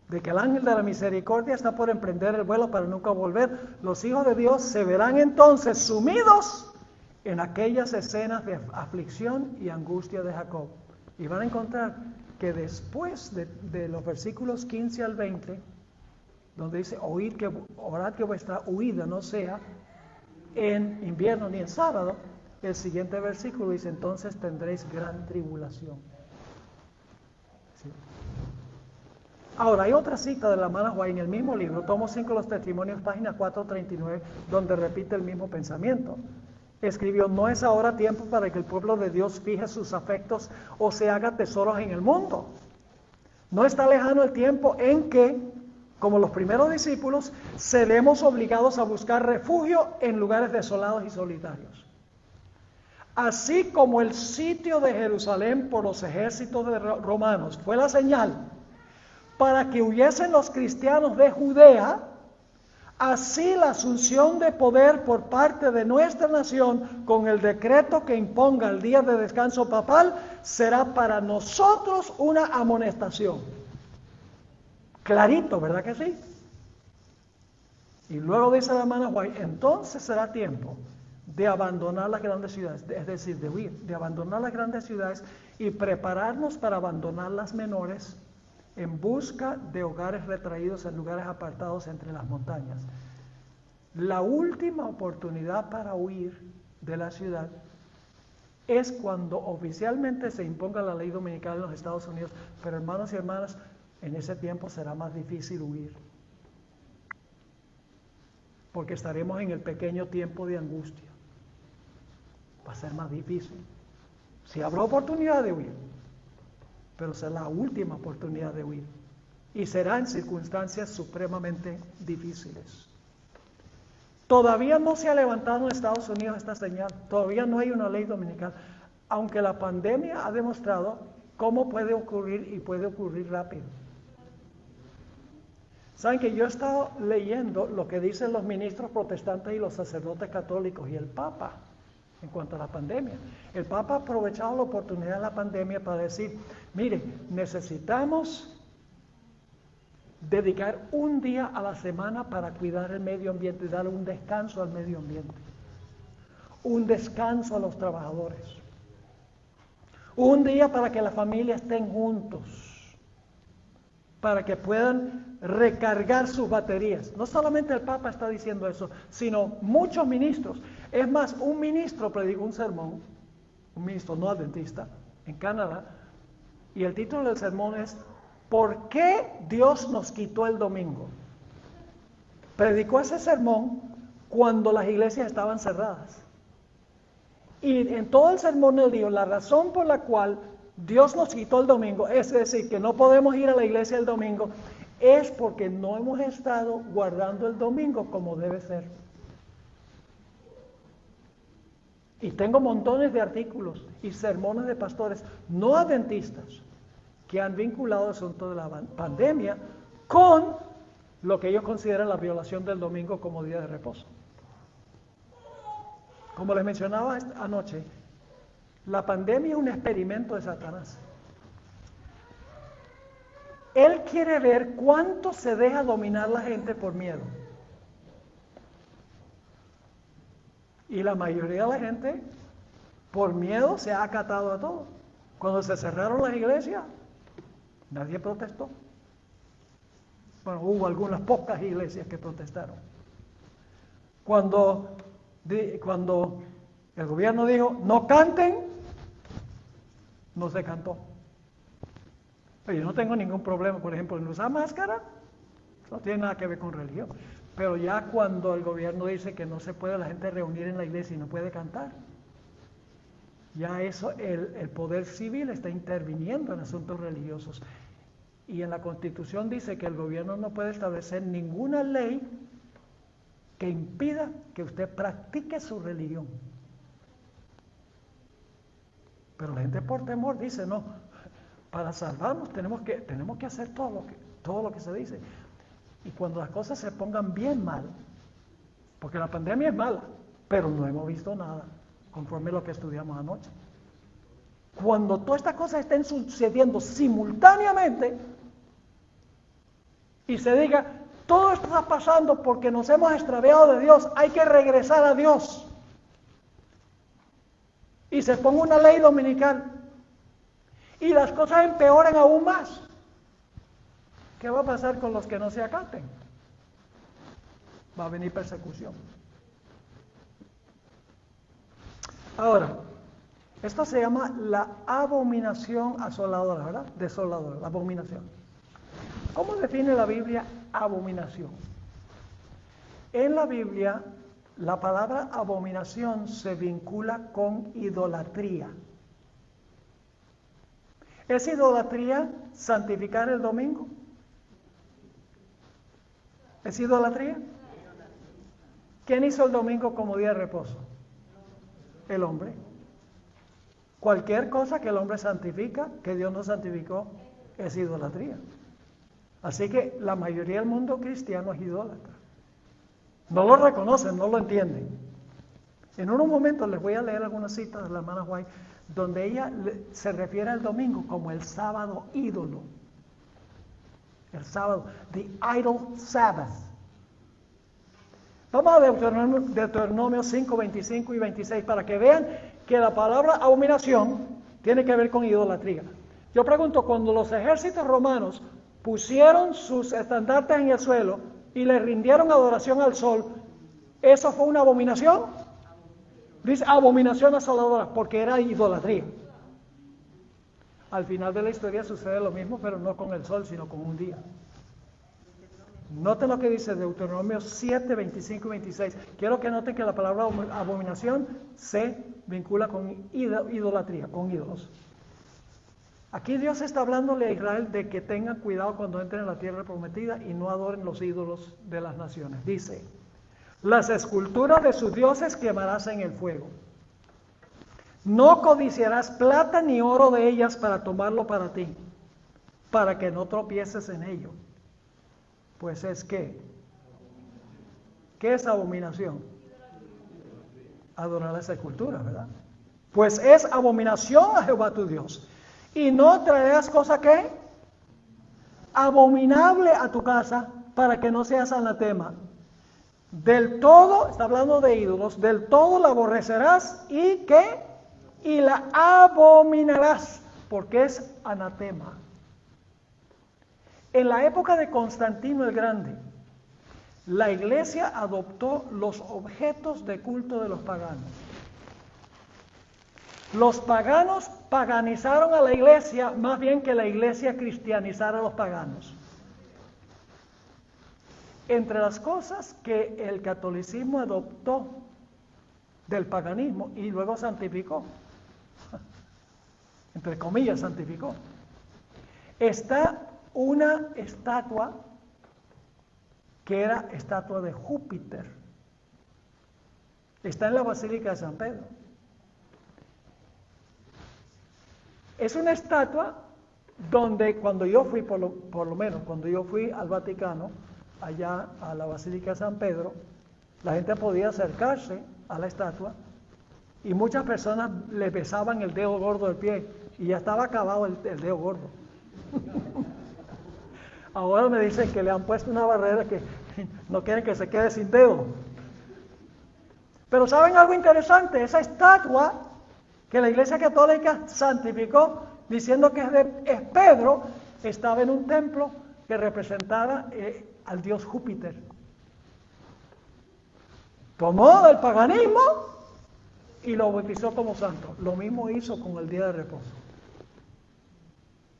S1: de que el ángel de la misericordia está por emprender el vuelo para nunca volver. Los hijos de Dios se verán entonces sumidos en aquellas escenas de aflicción y angustia de Jacob, y van a encontrar que después de los versículos 15 al 20, donde dice: orad que vuestra huida no sea en invierno ni en sábado, el siguiente versículo dice: entonces tendréis gran tribulación. ¿Sí? Ahora, hay otra cita de la hermana White en el mismo libro, tomo 5 de los testimonios, página 439, donde repite el mismo pensamiento. escribió: no es ahora tiempo para que el pueblo de Dios fije sus afectos o se haga tesoros en el mundo. No está lejano el tiempo en que, como los primeros discípulos, seremos obligados a buscar refugio en lugares desolados y solitarios. Así como el sitio de Jerusalén por los ejércitos romanos fue la señal para que huyesen los cristianos de Judea, así la asunción de poder por parte de nuestra nación con el decreto que imponga el día de descanso papal será para nosotros una amonestación. Clarito, ¿verdad que sí? Y luego dice la hermana White: entonces será tiempo de abandonar las grandes ciudades, es decir, de huir, de abandonar las grandes ciudades y prepararnos para abandonar las menores en busca de hogares retraídos en lugares apartados entre las montañas. La última oportunidad para huir de la ciudad es cuando oficialmente se imponga la ley dominical en los Estados Unidos, pero hermanos y hermanas, en ese tiempo será más difícil huir, porque estaremos en el pequeño tiempo de angustia. Va a ser más difícil. Si habrá oportunidad de huir, pero será la última oportunidad de huir, y será en circunstancias supremamente difíciles. Todavía no se ha levantado en Estados Unidos esta señal, todavía no hay una ley dominical, aunque la pandemia ha demostrado cómo puede ocurrir y puede ocurrir rápido. Saben que yo he estado leyendo lo que dicen los ministros protestantes y los sacerdotes católicos y el Papa en cuanto a la pandemia. El Papa ha aprovechado la oportunidad de la pandemia para decir: mire, necesitamos dedicar un día a la semana para cuidar el medio ambiente y dar un descanso al medio ambiente, un descanso a los trabajadores, un día para que las familias estén juntos, para que puedan recargar sus baterías. No solamente el Papa está diciendo eso, sino muchos ministros. Es más, un ministro predicó un sermón, un ministro no adventista, en Canadá, y el título del sermón es: ¿por qué Dios nos quitó el domingo? Predicó ese sermón cuando las iglesias estaban cerradas. Y en todo el sermón él dijo: la razón por la cual Dios nos quitó el domingo, es decir, que no podemos ir a la iglesia el domingo, es porque no hemos estado guardando el domingo como debe ser. Y tengo montones de artículos y sermones de pastores no adventistas que han vinculado el asunto de la pandemia con lo que ellos consideran la violación del domingo como día de reposo. Como les mencionaba anoche, la pandemia es un experimento de Satanás. Él quiere ver cuánto se deja dominar la gente por miedo. Y la mayoría de la gente, por miedo, se ha acatado a todo. Cuando se cerraron las iglesias, nadie protestó. Bueno, hubo algunas pocas iglesias que protestaron. Cuando el gobierno dijo: no canten, no se cantó. Pero yo no tengo ningún problema, por ejemplo, en usar máscara, no tiene nada que ver con religión. Pero ya cuando el gobierno dice que no se puede la gente reunir en la iglesia y no puede cantar, ya eso, el poder civil está interviniendo en asuntos religiosos. Y en la Constitución dice que el gobierno no puede establecer ninguna ley que impida que usted practique su religión. Pero la gente por temor dice: no, para salvarnos tenemos que hacer todo lo que se dice. Y cuando las cosas se pongan bien mal, porque la pandemia es mala, pero no hemos visto nada, conforme a lo que estudiamos anoche. Cuando todas estas cosas estén sucediendo simultáneamente y se diga: todo esto está pasando porque nos hemos extraviado de Dios, hay que regresar a Dios, y se ponga una ley dominical y las cosas empeoran aún más, ¿qué va a pasar con los que no se acaten? Va a venir persecución. Ahora, esto se llama la abominación asoladora, ¿verdad? Desoladora, la abominación. ¿Cómo define la Biblia abominación? En la Biblia La palabra abominación se vincula con idolatría. ¿Es idolatría santificar el domingo? ¿Es idolatría? ¿Quién hizo el domingo como día de reposo? El hombre. Cualquier cosa que el hombre santifica, que Dios no santificó, es idolatría. Así que la mayoría del mundo cristiano es idólatra. No lo reconocen, no lo entienden. En unos momentos les voy a leer algunas citas de la hermana White, donde ella se refiere al domingo como el sábado ídolo. El sábado, the idol Sabbath. Vamos a Deuteronomio 5, 25 y 26 para que vean que la palabra abominación tiene que ver con idolatría. Yo pregunto, cuando los ejércitos romanos pusieron sus estandartes en el suelo y le rindieron adoración al sol, ¿eso fue una abominación? Dice abominación asoladora, porque era idolatría. Al final de la historia sucede lo mismo, pero no con el sol, sino con un día. Noten lo que dice Deuteronomio 7, 25 y 26. Quiero que noten que la palabra abominación se vincula con idolatría, con ídolos. Aquí Dios está hablándole a Israel de que tengan cuidado cuando entren en la tierra prometida y no adoren los ídolos de las naciones. Dice, las esculturas de sus dioses quemarás en el fuego. No codiciarás plata ni oro de ellas para tomarlo para ti, para que no tropieces en ello. Pues es que, ¿qué es abominación? Adorar las esculturas, ¿verdad? Pues es abominación a Jehová tu Dios. Y no traerás cosa que abominable a tu casa para que no seas anatema. Del todo, está hablando de ídolos, del todo la aborrecerás y ¿qué? Y la abominarás, porque es anatema. En la época de Constantino el Grande, la iglesia adoptó los objetos de culto de los paganos. Los paganos paganizaron a la iglesia más bien que la iglesia cristianizara a los paganos. Entre las cosas que el catolicismo adoptó del paganismo y luego santificó, entre comillas santificó, está una estatua que era estatua de Júpiter. Está en la Basílica de San Pedro. Es una estatua donde cuando yo fui, por lo menos cuando yo fui al Vaticano, allá a la Basílica de San Pedro, la gente podía acercarse a la estatua y muchas personas le besaban el dedo gordo del pie y ya estaba acabado el dedo gordo. Ahora me dicen que le han puesto una barrera que no quieren que se quede sin dedo. Pero ¿saben algo interesante? Esa estatua que la Iglesia Católica santificó diciendo que es Pedro, estaba en un templo que representaba al dios Júpiter. Tomó del paganismo y lo bautizó como santo. Lo mismo hizo con el día de reposo.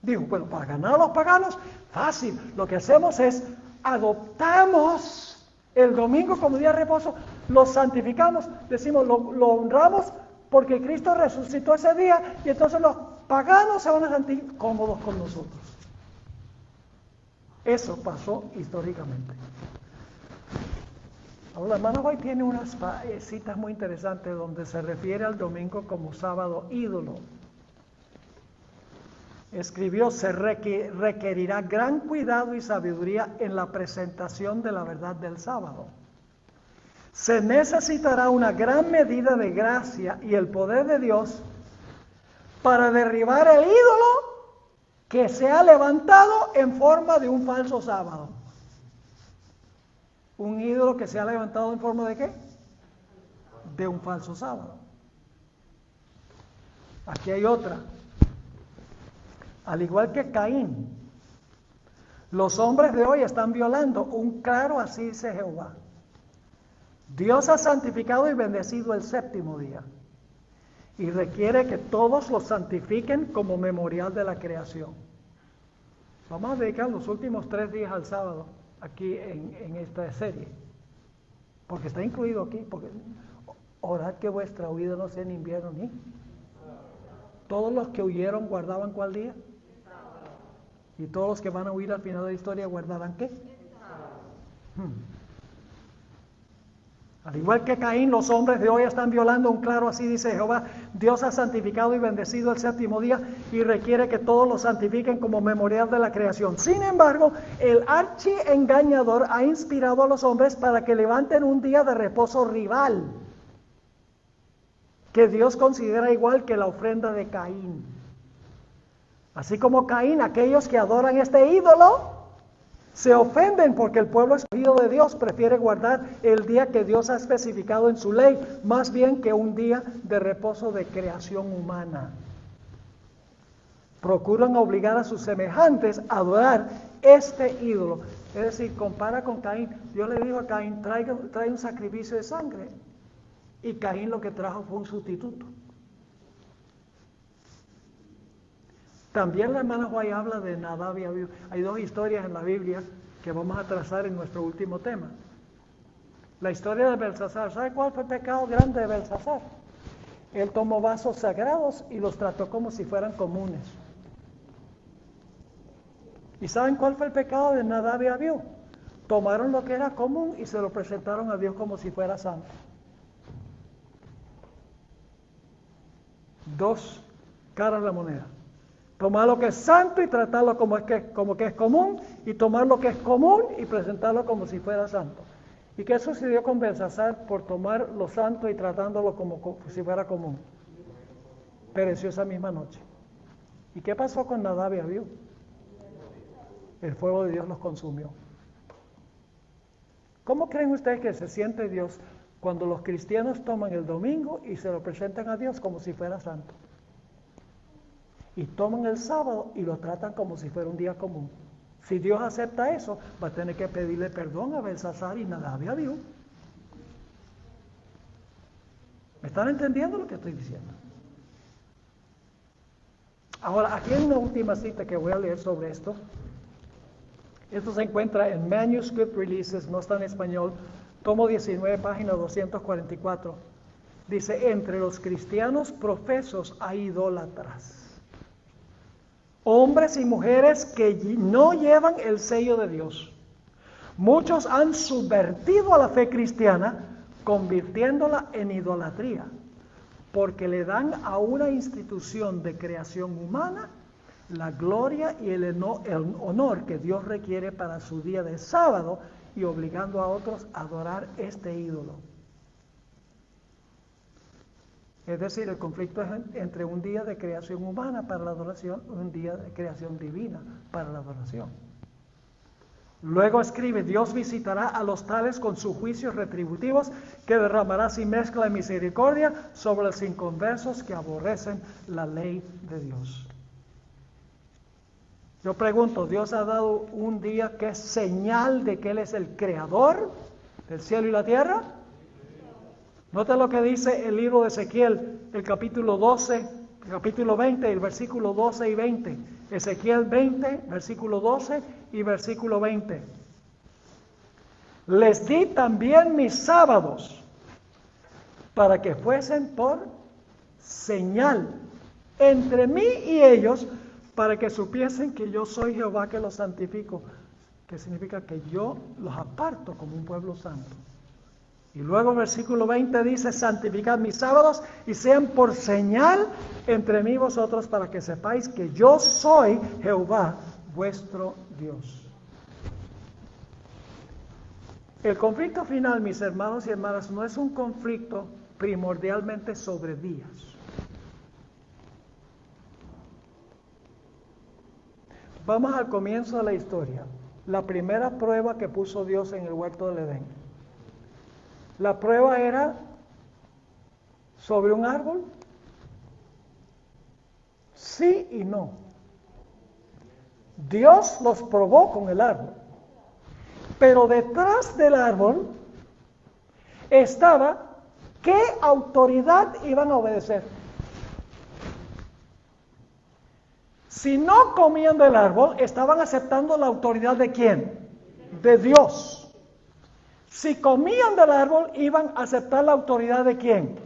S1: Digo, bueno, para ganar a los paganos, fácil. Lo que hacemos es adoptamos el domingo como día de reposo, lo santificamos, decimos, lo honramos porque Cristo resucitó ese día y entonces los paganos se van a sentir cómodos con nosotros. Eso pasó históricamente. Ahora, la hermana White tiene unas citas muy interesantes donde se refiere al domingo como sábado ídolo. Escribió, se requerirá gran cuidado y sabiduría en la presentación de la verdad del sábado. Se necesitará una gran medida de gracia y el poder de Dios para derribar el ídolo que se ha levantado en forma de un falso sábado. Un ídolo que se ha levantado en forma de ¿qué? De un falso sábado. Aquí hay otra. Al igual que Caín, los hombres de hoy están violando un claro así dice Jehová. Dios ha santificado y bendecido el séptimo día y requiere que todos lo santifiquen como memorial de la creación. Vamos a dedicar los últimos 3 días al sábado aquí en esta serie. porque está incluido aquí, porque orad que vuestra huida no sea en invierno ni. Todos los que huyeron guardaban ¿cuál día? Y todos los que van a huir al final de la historia guardarán ¿qué? Al igual que Caín, los hombres de hoy están violando un claro, así dice Jehová, Dios ha santificado y bendecido el séptimo día y requiere que todos lo santifiquen como memorial de la creación. Sin embargo, el archiengañador ha inspirado a los hombres para que levanten un día de reposo rival, que Dios considera igual que la ofrenda de Caín. Así como Caín, aquellos que adoran este ídolo se ofenden porque el pueblo escogido de Dios prefiere guardar el día que Dios ha especificado en su ley, más bien que un día de reposo de creación humana. Procuran obligar a sus semejantes a adorar este ídolo. Es decir, compara con Caín. Dios le dijo a Caín, trae un sacrificio de sangre. Y Caín lo que trajo fue un sustituto. También la hermana White habla de Nadab y Abiú. Hay dos historias en la Biblia que vamos a trazar en nuestro último tema. La historia de Belsasar. ¿Sabe cuál fue el pecado grande de Belsasar? Él tomó vasos sagrados y los trató como si fueran comunes. ¿Y saben cuál fue el pecado de Nadab y Abiú? Tomaron lo que era común y se lo presentaron a Dios como si fuera santo. Dos caras de la moneda. Tomar lo que es santo y tratarlo como que es común, y tomar lo que es común y presentarlo como si fuera santo. ¿Y qué sucedió con Belsasar por tomar lo santo y tratándolo como si fuera común? Pereció esa misma noche. ¿Y qué pasó con Nadab y Abiú? El fuego de Dios los consumió. ¿Cómo creen ustedes que se siente Dios cuando los cristianos toman el domingo y se lo presentan a Dios como si fuera santo? Y toman el sábado y lo tratan como si fuera un día común. Si Dios acepta eso, va a tener que pedirle perdón a Belsasar y Nadab y Abiú. ¿Me están entendiendo lo que estoy diciendo? Ahora, aquí hay una última cita que voy a leer sobre esto. Esto se encuentra en Manuscript Releases, no está en español, tomo 19, página 244. Dice, entre los cristianos profesos hay idólatras. Hombres y mujeres que no llevan el sello de Dios. Muchos han subvertido a la fe cristiana, convirtiéndola en idolatría, porque le dan a una institución de creación humana la gloria y el honor que Dios requiere para su día de sábado, y obligando a otros a adorar este ídolo. Es decir, el conflicto es entre un día de creación humana para la adoración y un día de creación divina para la adoración. Luego escribe, Dios visitará a los tales con sus juicios retributivos, que derramará sin mezcla de misericordia sobre los inconversos que aborrecen la ley de Dios. Yo pregunto, ¿Dios ha dado un día que es señal de que Él es el creador del cielo y la tierra? Nota lo que dice el libro de Ezequiel, el capítulo 12, el capítulo 20, el versículo 12 y 20. Ezequiel 20, versículo 12 y versículo 20. Les di también mis sábados para que fuesen por señal entre mí y ellos, para que supiesen que yo soy Jehová que los santifico, que significa que yo los aparto como un pueblo santo. Y luego el versículo 20 dice, santificad mis sábados y sean por señal entre mí y vosotros, para que sepáis que yo soy Jehová vuestro Dios. El conflicto final, mis hermanos y hermanas, no es un conflicto primordialmente sobre días. Vamos al comienzo de la historia. La primera prueba que puso Dios en el huerto del Edén. La prueba era sobre un árbol. Sí y no. Dios los probó con el árbol. Pero detrás del árbol estaba qué autoridad iban a obedecer. Si no comían del árbol, estaban aceptando la autoridad de ¿quién? De Dios. Si comían del árbol, iban a aceptar la autoridad ¿de quién?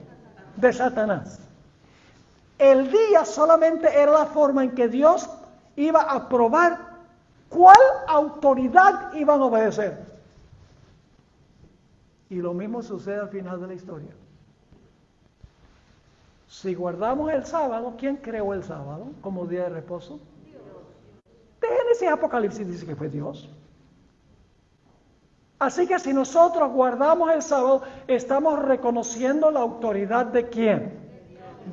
S1: De Satanás. El día solamente era la forma en que Dios iba a probar cuál autoridad iban a obedecer. Y lo mismo sucede al final de la historia. Si guardamos el sábado, ¿quién creó el sábado como día de reposo? Dios. Génesis y Apocalipsis dice que fue Dios. Así que si nosotros guardamos el sábado, estamos reconociendo la autoridad ¿de quién?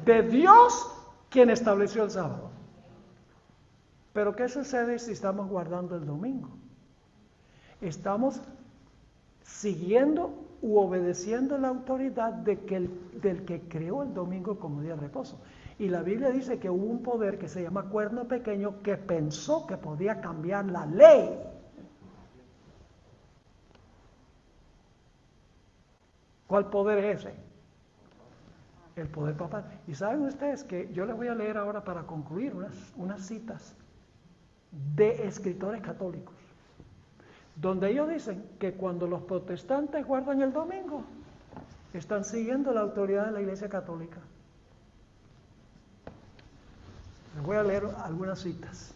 S1: De Dios, quien estableció el sábado. Pero ¿qué sucede si estamos guardando el domingo? Estamos siguiendo u obedeciendo la autoridad del que creó el domingo como día de reposo. Y la Biblia dice que hubo un poder que se llama cuerno pequeño que pensó que podía cambiar la ley. ¿Cuál poder es ese? El poder papal. Y saben ustedes que yo les voy a leer ahora para concluir unas citas de escritores católicos, donde ellos dicen que cuando los protestantes guardan el domingo, están siguiendo la autoridad de la Iglesia Católica. Les voy a leer algunas citas.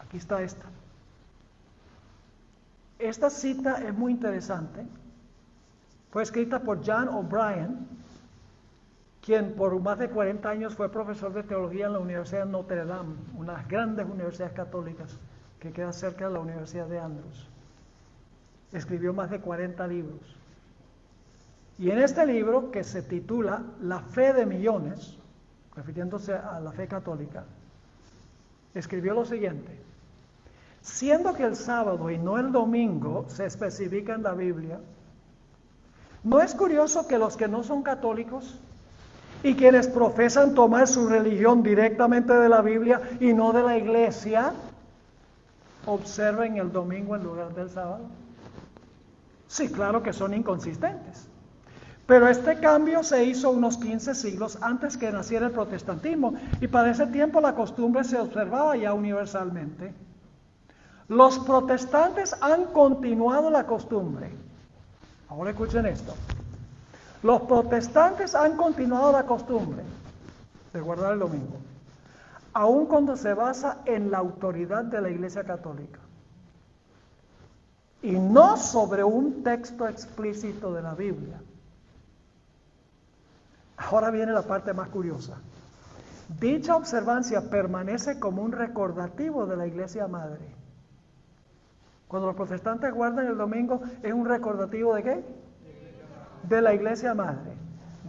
S1: Aquí está esta. Esta cita es muy interesante. Fue escrita por John O'Brien, quien por más de 40 años fue profesor de teología en la Universidad de Notre Dame, una de las grandes universidades católicas que queda cerca de la Universidad de Andrews. Escribió más de 40 libros. Y en este libro, que se titula La fe de millones, refiriéndose a la fe católica, escribió lo siguiente: siendo que el sábado y no el domingo se especifica en la Biblia, ¿no es curioso que los que no son católicos y quienes profesan tomar su religión directamente de la Biblia y no de la iglesia, observen el domingo en lugar del sábado? Sí, claro que son inconsistentes. Pero este cambio se hizo unos 15 siglos antes que naciera el protestantismo, y para ese tiempo la costumbre se observaba ya universalmente. Los protestantes han continuado la costumbre. Ahora escuchen esto. Los protestantes han continuado la costumbre de guardar el domingo, aun cuando se basa en la autoridad de la Iglesia Católica y no sobre un texto explícito de la Biblia. Ahora viene la parte más curiosa. Dicha observancia permanece como un recordativo de la Iglesia Madre. Cuando los protestantes guardan el domingo, ¿es un recordativo de qué? De la Iglesia Madre,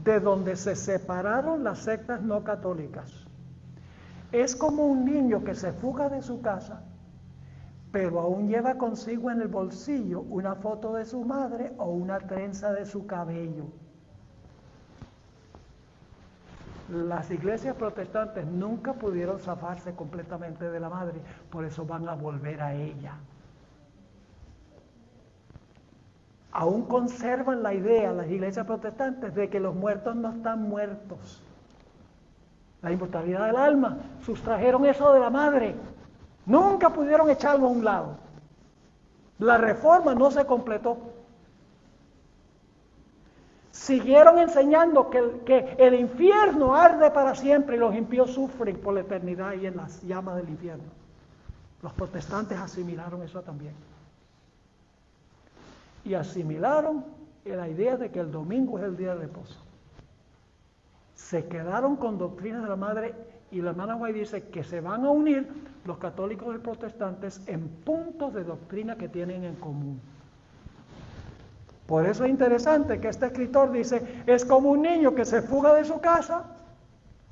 S1: de donde se separaron las sectas no católicas. Es como un niño que se fuga de su casa, pero aún lleva consigo en el bolsillo una foto de su madre o una trenza de su cabello. Las iglesias protestantes nunca pudieron zafarse completamente de la madre, por eso van a volver a ella. Aún conservan la idea, las iglesias protestantes, de que los muertos no están muertos. La inmortalidad del alma, sustrajeron eso de la madre. Nunca pudieron echarlo a un lado. La reforma no se completó. Siguieron enseñando que el infierno arde para siempre y los impíos sufren por la eternidad y en las llamas del infierno. Los protestantes asimilaron eso también. Y asimilaron la idea de que el domingo es el día de reposo. Se quedaron con doctrinas de la madre, y la hermana White dice que se van a unir los católicos y protestantes en puntos de doctrina que tienen en común. Por eso es interesante que este escritor dice, es como un niño que se fuga de su casa,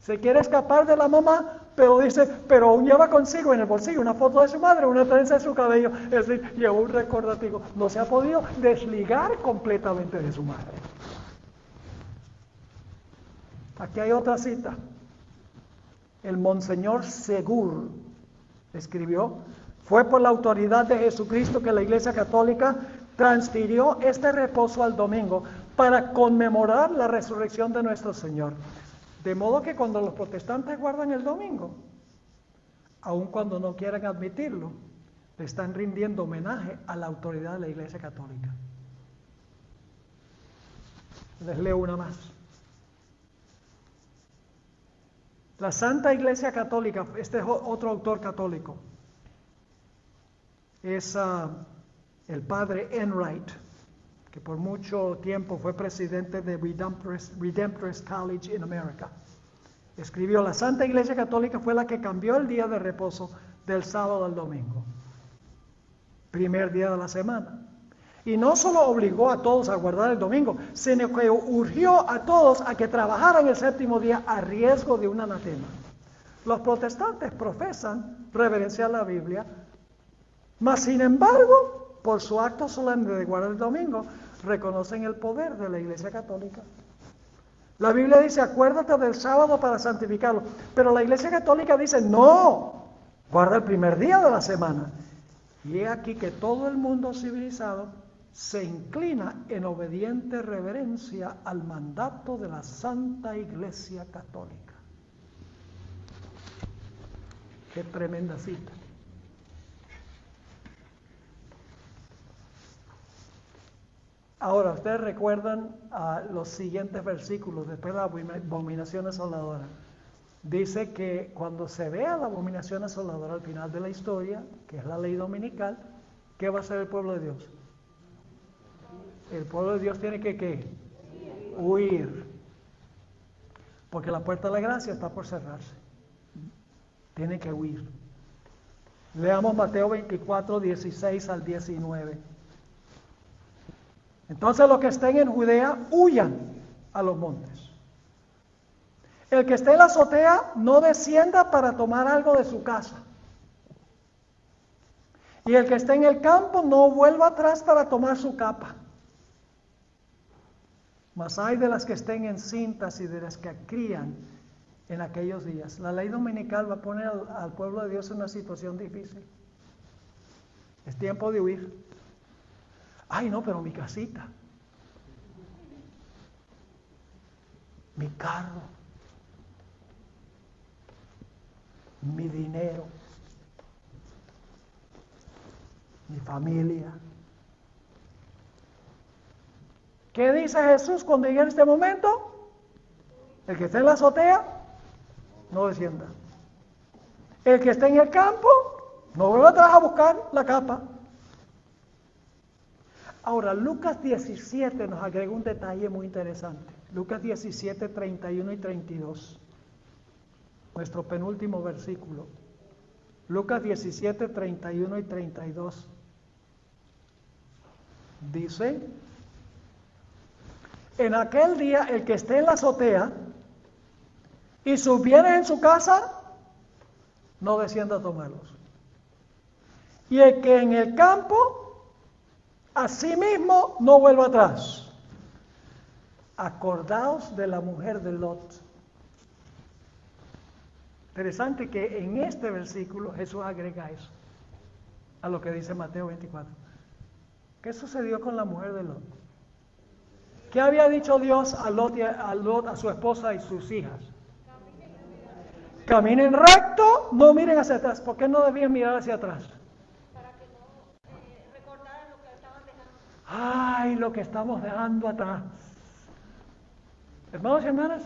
S1: se quiere escapar de la mamá, pero dice, pero aún lleva consigo en el bolsillo una foto de su madre, una trenza de su cabello, es decir, lleva un recordativo. No se ha podido desligar completamente de su madre. Aquí hay otra cita. El Monseñor Segur escribió, fue por la autoridad de Jesucristo que la Iglesia Católica transfirió este reposo al domingo para conmemorar la resurrección de nuestro Señor. De modo que cuando los protestantes guardan el domingo, aun cuando no quieran admitirlo, le están rindiendo homenaje a la autoridad de la Iglesia Católica. Les leo una más. La Santa Iglesia Católica, este es otro autor católico, es el padre Enright, que por mucho tiempo fue presidente de Redemptorist College in America. Escribió: la Santa Iglesia Católica fue la que cambió el día de reposo del sábado al domingo, primer día de la semana. Y no solo obligó a todos a guardar el domingo, sino que urgió a todos a que trabajaran el séptimo día a riesgo de un anatema. Los protestantes profesan reverenciar la Biblia, mas sin embargo, por su acto solemne de guardar el domingo, reconocen el poder de la Iglesia Católica. La Biblia dice: acuérdate del sábado para santificarlo. Pero la Iglesia Católica dice: no, guarda el primer día de la semana. Y he aquí que todo el mundo civilizado se inclina en obediente reverencia al mandato de la Santa Iglesia Católica. Qué tremenda cita. Ahora, ustedes recuerdan los siguientes versículos después de la abominación asoladora. Dice que cuando se vea la abominación asoladora al final de la historia, que es la ley dominical, ¿qué va a hacer el pueblo de Dios? El pueblo de Dios tiene que ¿qué? Huir. Porque la puerta de la gracia está por cerrarse. Tiene que huir. Leamos Mateo 24, 16 al 19. Entonces los que estén en Judea, huyan a los montes. El que esté en la azotea, no descienda para tomar algo de su casa. Y el que esté en el campo, no vuelva atrás para tomar su capa. Mas hay de las que estén encintas y de las que crían en aquellos días. La ley dominical va a poner al pueblo de Dios en una situación difícil. Es tiempo de huir. Ay, no, pero mi casita, mi carro, mi dinero, mi familia. ¿Qué dice Jesús cuando llegue en este momento? El que esté en la azotea, no descienda. El que esté en el campo, no vuelva atrás a buscar la capa. Ahora, Lucas 17 nos agrega un detalle muy interesante. Lucas 17, 31 y 32. Nuestro penúltimo versículo. Lucas 17, 31 y 32. Dice: en aquel día el que esté en la azotea y sus bienes en su casa, no descienda a tomarlos. Y el que en el campo, asimismo, no vuelva atrás. Acordaos de la mujer de Lot. Interesante que en este versículo Jesús agrega eso a lo que dice Mateo 24. ¿Qué sucedió con la mujer de Lot? ¿Qué había dicho Dios a Lot, a su esposa y sus hijas? Caminen recto, no miren hacia atrás. ¿Por qué no debían mirar hacia atrás? Ay, lo que estamos dejando atrás. Hermanos y hermanas,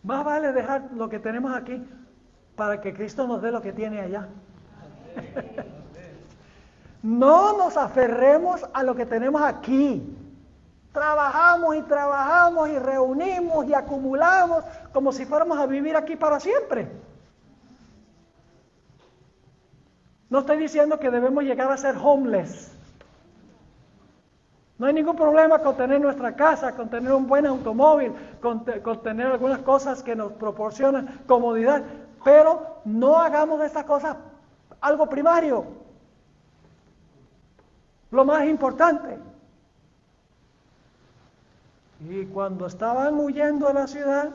S1: más vale dejar lo que tenemos aquí para que Cristo nos dé lo que tiene allá. No nos aferremos a lo que tenemos aquí. Trabajamos y reunimos y acumulamos como si fuéramos a vivir aquí para siempre. No estoy diciendo que debemos llegar a ser homeless. No hay ningún problema con tener nuestra casa, con tener un buen automóvil, con tener algunas cosas que nos proporcionan comodidad, pero no hagamos de estas cosas algo primario. Lo más importante. Y cuando estaban huyendo de la ciudad,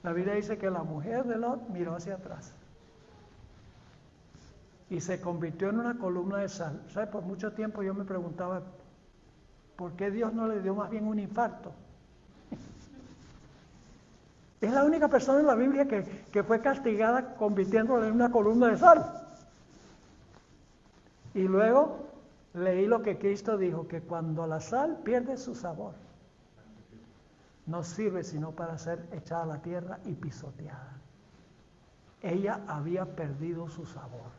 S1: la Biblia dice que la mujer de Lot miró hacia atrás y se convirtió en una columna de sal. ¿Sabe? Por mucho tiempo yo me preguntaba, ¿por qué Dios no le dio más bien un infarto? Es la única persona en la Biblia que fue castigada convirtiéndola en una columna de sal. Y luego leí lo que Cristo dijo, que cuando la sal pierde su sabor, no sirve sino para ser echada a la tierra y pisoteada. Ella había perdido su sabor,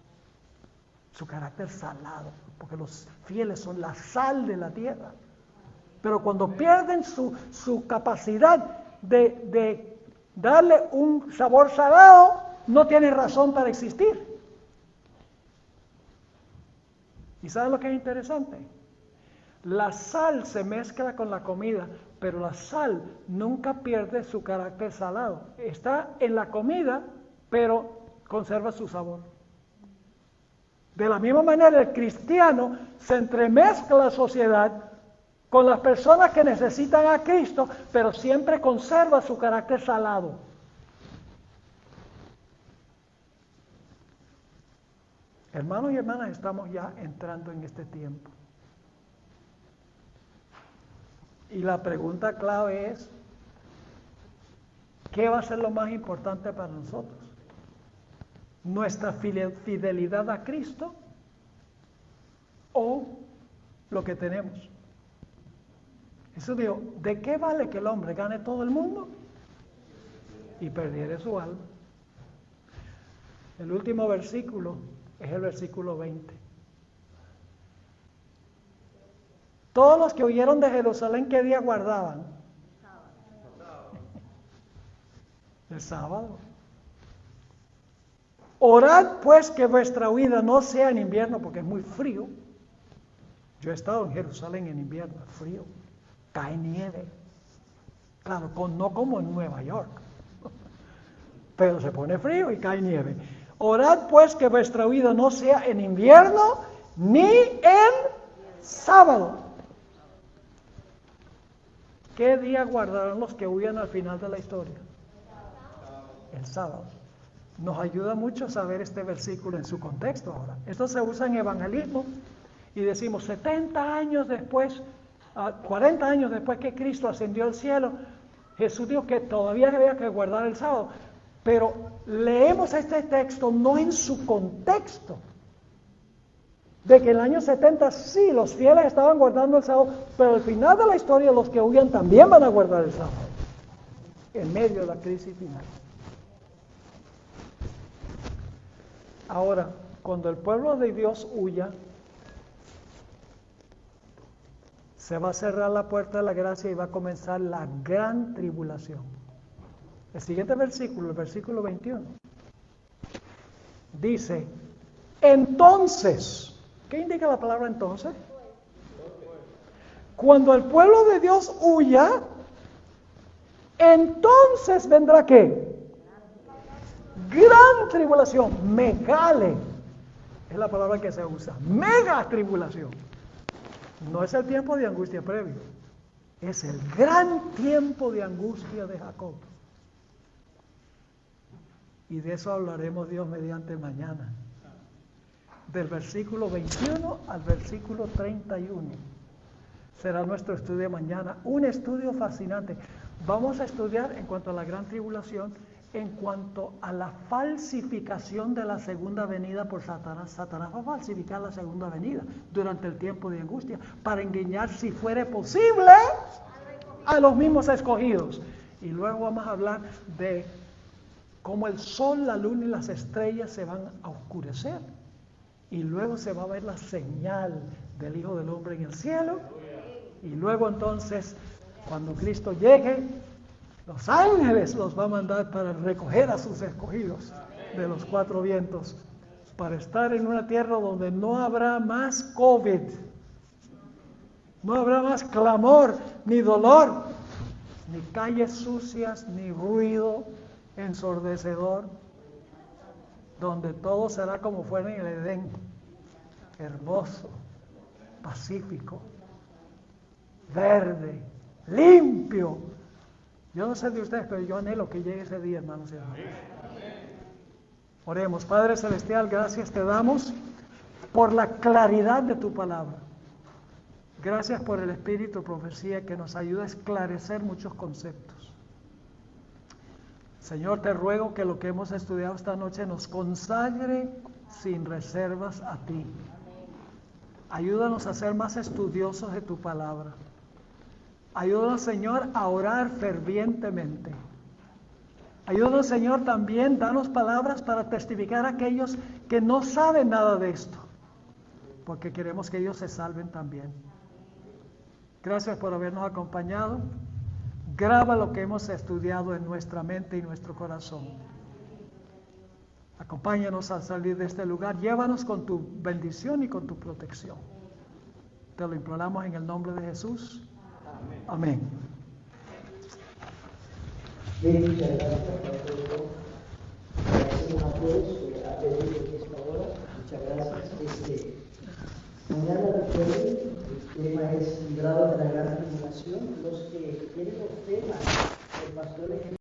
S1: su carácter salado, porque los fieles son la sal de la tierra. Pero cuando pierden su capacidad de darle un sabor salado, no tienen razón para existir. ¿Y saben lo que es interesante? La sal se mezcla con la comida, pero la sal nunca pierde su carácter salado. Está en la comida, pero conserva su sabor. De la misma manera, el cristiano se entremezcla la sociedad con las personas que necesitan a Cristo, pero siempre conserva su carácter salado. Hermanos y hermanas, estamos ya entrando en este tiempo. Y la pregunta clave es, ¿qué va a ser lo más importante para nosotros? ¿Nuestra fidelidad a Cristo o lo que tenemos? Jesús dijo, ¿de qué vale que el hombre gane todo el mundo y perdiere su alma? El último versículo es el versículo 20. Todos los que huyeron de Jerusalén, ¿qué día guardaban? El sábado. Orad pues que vuestra huida no sea en invierno, porque es muy frío. Yo he estado en Jerusalén en invierno, es frío, cae nieve. Claro, no como en Nueva York, pero se pone frío y cae nieve. Orad pues que vuestra huida no sea en invierno ni en sábado. ¿Qué día guardarán los que huyan al final de la historia? El sábado. Nos ayuda mucho saber este versículo en su contexto ahora. Esto se usa en evangelismo y decimos 70 años después, 40 años después que Cristo ascendió al cielo, Jesús dijo que todavía había que guardar el sábado. Pero leemos este texto no en su contexto, de que en el año 70 sí, los fieles estaban guardando el sábado, pero al final de la historia los que huyan también van a guardar el sábado, en medio de la crisis final. Ahora, cuando el pueblo de Dios huya, se va a cerrar la puerta de la gracia y va a comenzar la gran tribulación. El siguiente versículo, el versículo 21, dice, entonces, ¿qué indica la palabra entonces? Cuando el pueblo de Dios huya, entonces vendrá ¿qué? Gran tribulación, megale, es la palabra que se usa, mega tribulación. No es el tiempo de angustia previo, es el gran tiempo de angustia de Jacob. Y de eso hablaremos Dios mediante mañana. Del versículo 21 al versículo 31. Será nuestro estudio mañana. Un estudio fascinante. Vamos a estudiar en cuanto a la gran tribulación, en cuanto a la falsificación de la segunda venida por Satanás. Satanás va a falsificar la segunda venida durante el tiempo de angustia para engañar, si fuere posible, a los mismos escogidos. Y luego vamos a hablar de cómo el sol, la luna y las estrellas se van a oscurecer. Y luego se va a ver la señal del Hijo del Hombre en el cielo. Y luego entonces, cuando Cristo llegue, los ángeles los va a mandar para recoger a sus escogidos de los cuatro vientos, para estar en una tierra donde no habrá más COVID, no habrá más clamor, ni dolor, ni calles sucias, ni ruido ensordecedor, donde todo será como fuera en el Edén, hermoso, pacífico, verde, limpio. Yo no sé de ustedes, pero yo anhelo que llegue ese día, hermanos y hermanas. Oremos. Padre Celestial, gracias te damos por la claridad de tu palabra. Gracias por el espíritu de profecía que nos ayuda a esclarecer muchos conceptos. Señor, te ruego que lo que hemos estudiado esta noche nos consagre sin reservas a ti. Ayúdanos a ser más estudiosos de tu palabra. Ayúdanos, Señor, a orar fervientemente. Ayúdanos, Señor, también, danos palabras para testificar a aquellos que no saben nada de esto, porque queremos que ellos se salven también. Gracias por habernos acompañado. Graba lo que hemos estudiado en nuestra mente y nuestro corazón. Acompáñanos al salir de este lugar. Llévanos con tu bendición y con tu protección. Te lo imploramos en el nombre de Jesús. Amén.
S2: Bien, muchas gracias por todo. Agradecemos a todos a pedir esta hora. Muchas gracias. Mañana recuerden, el tema es librado de la gran tribulación. Los que tienen los temas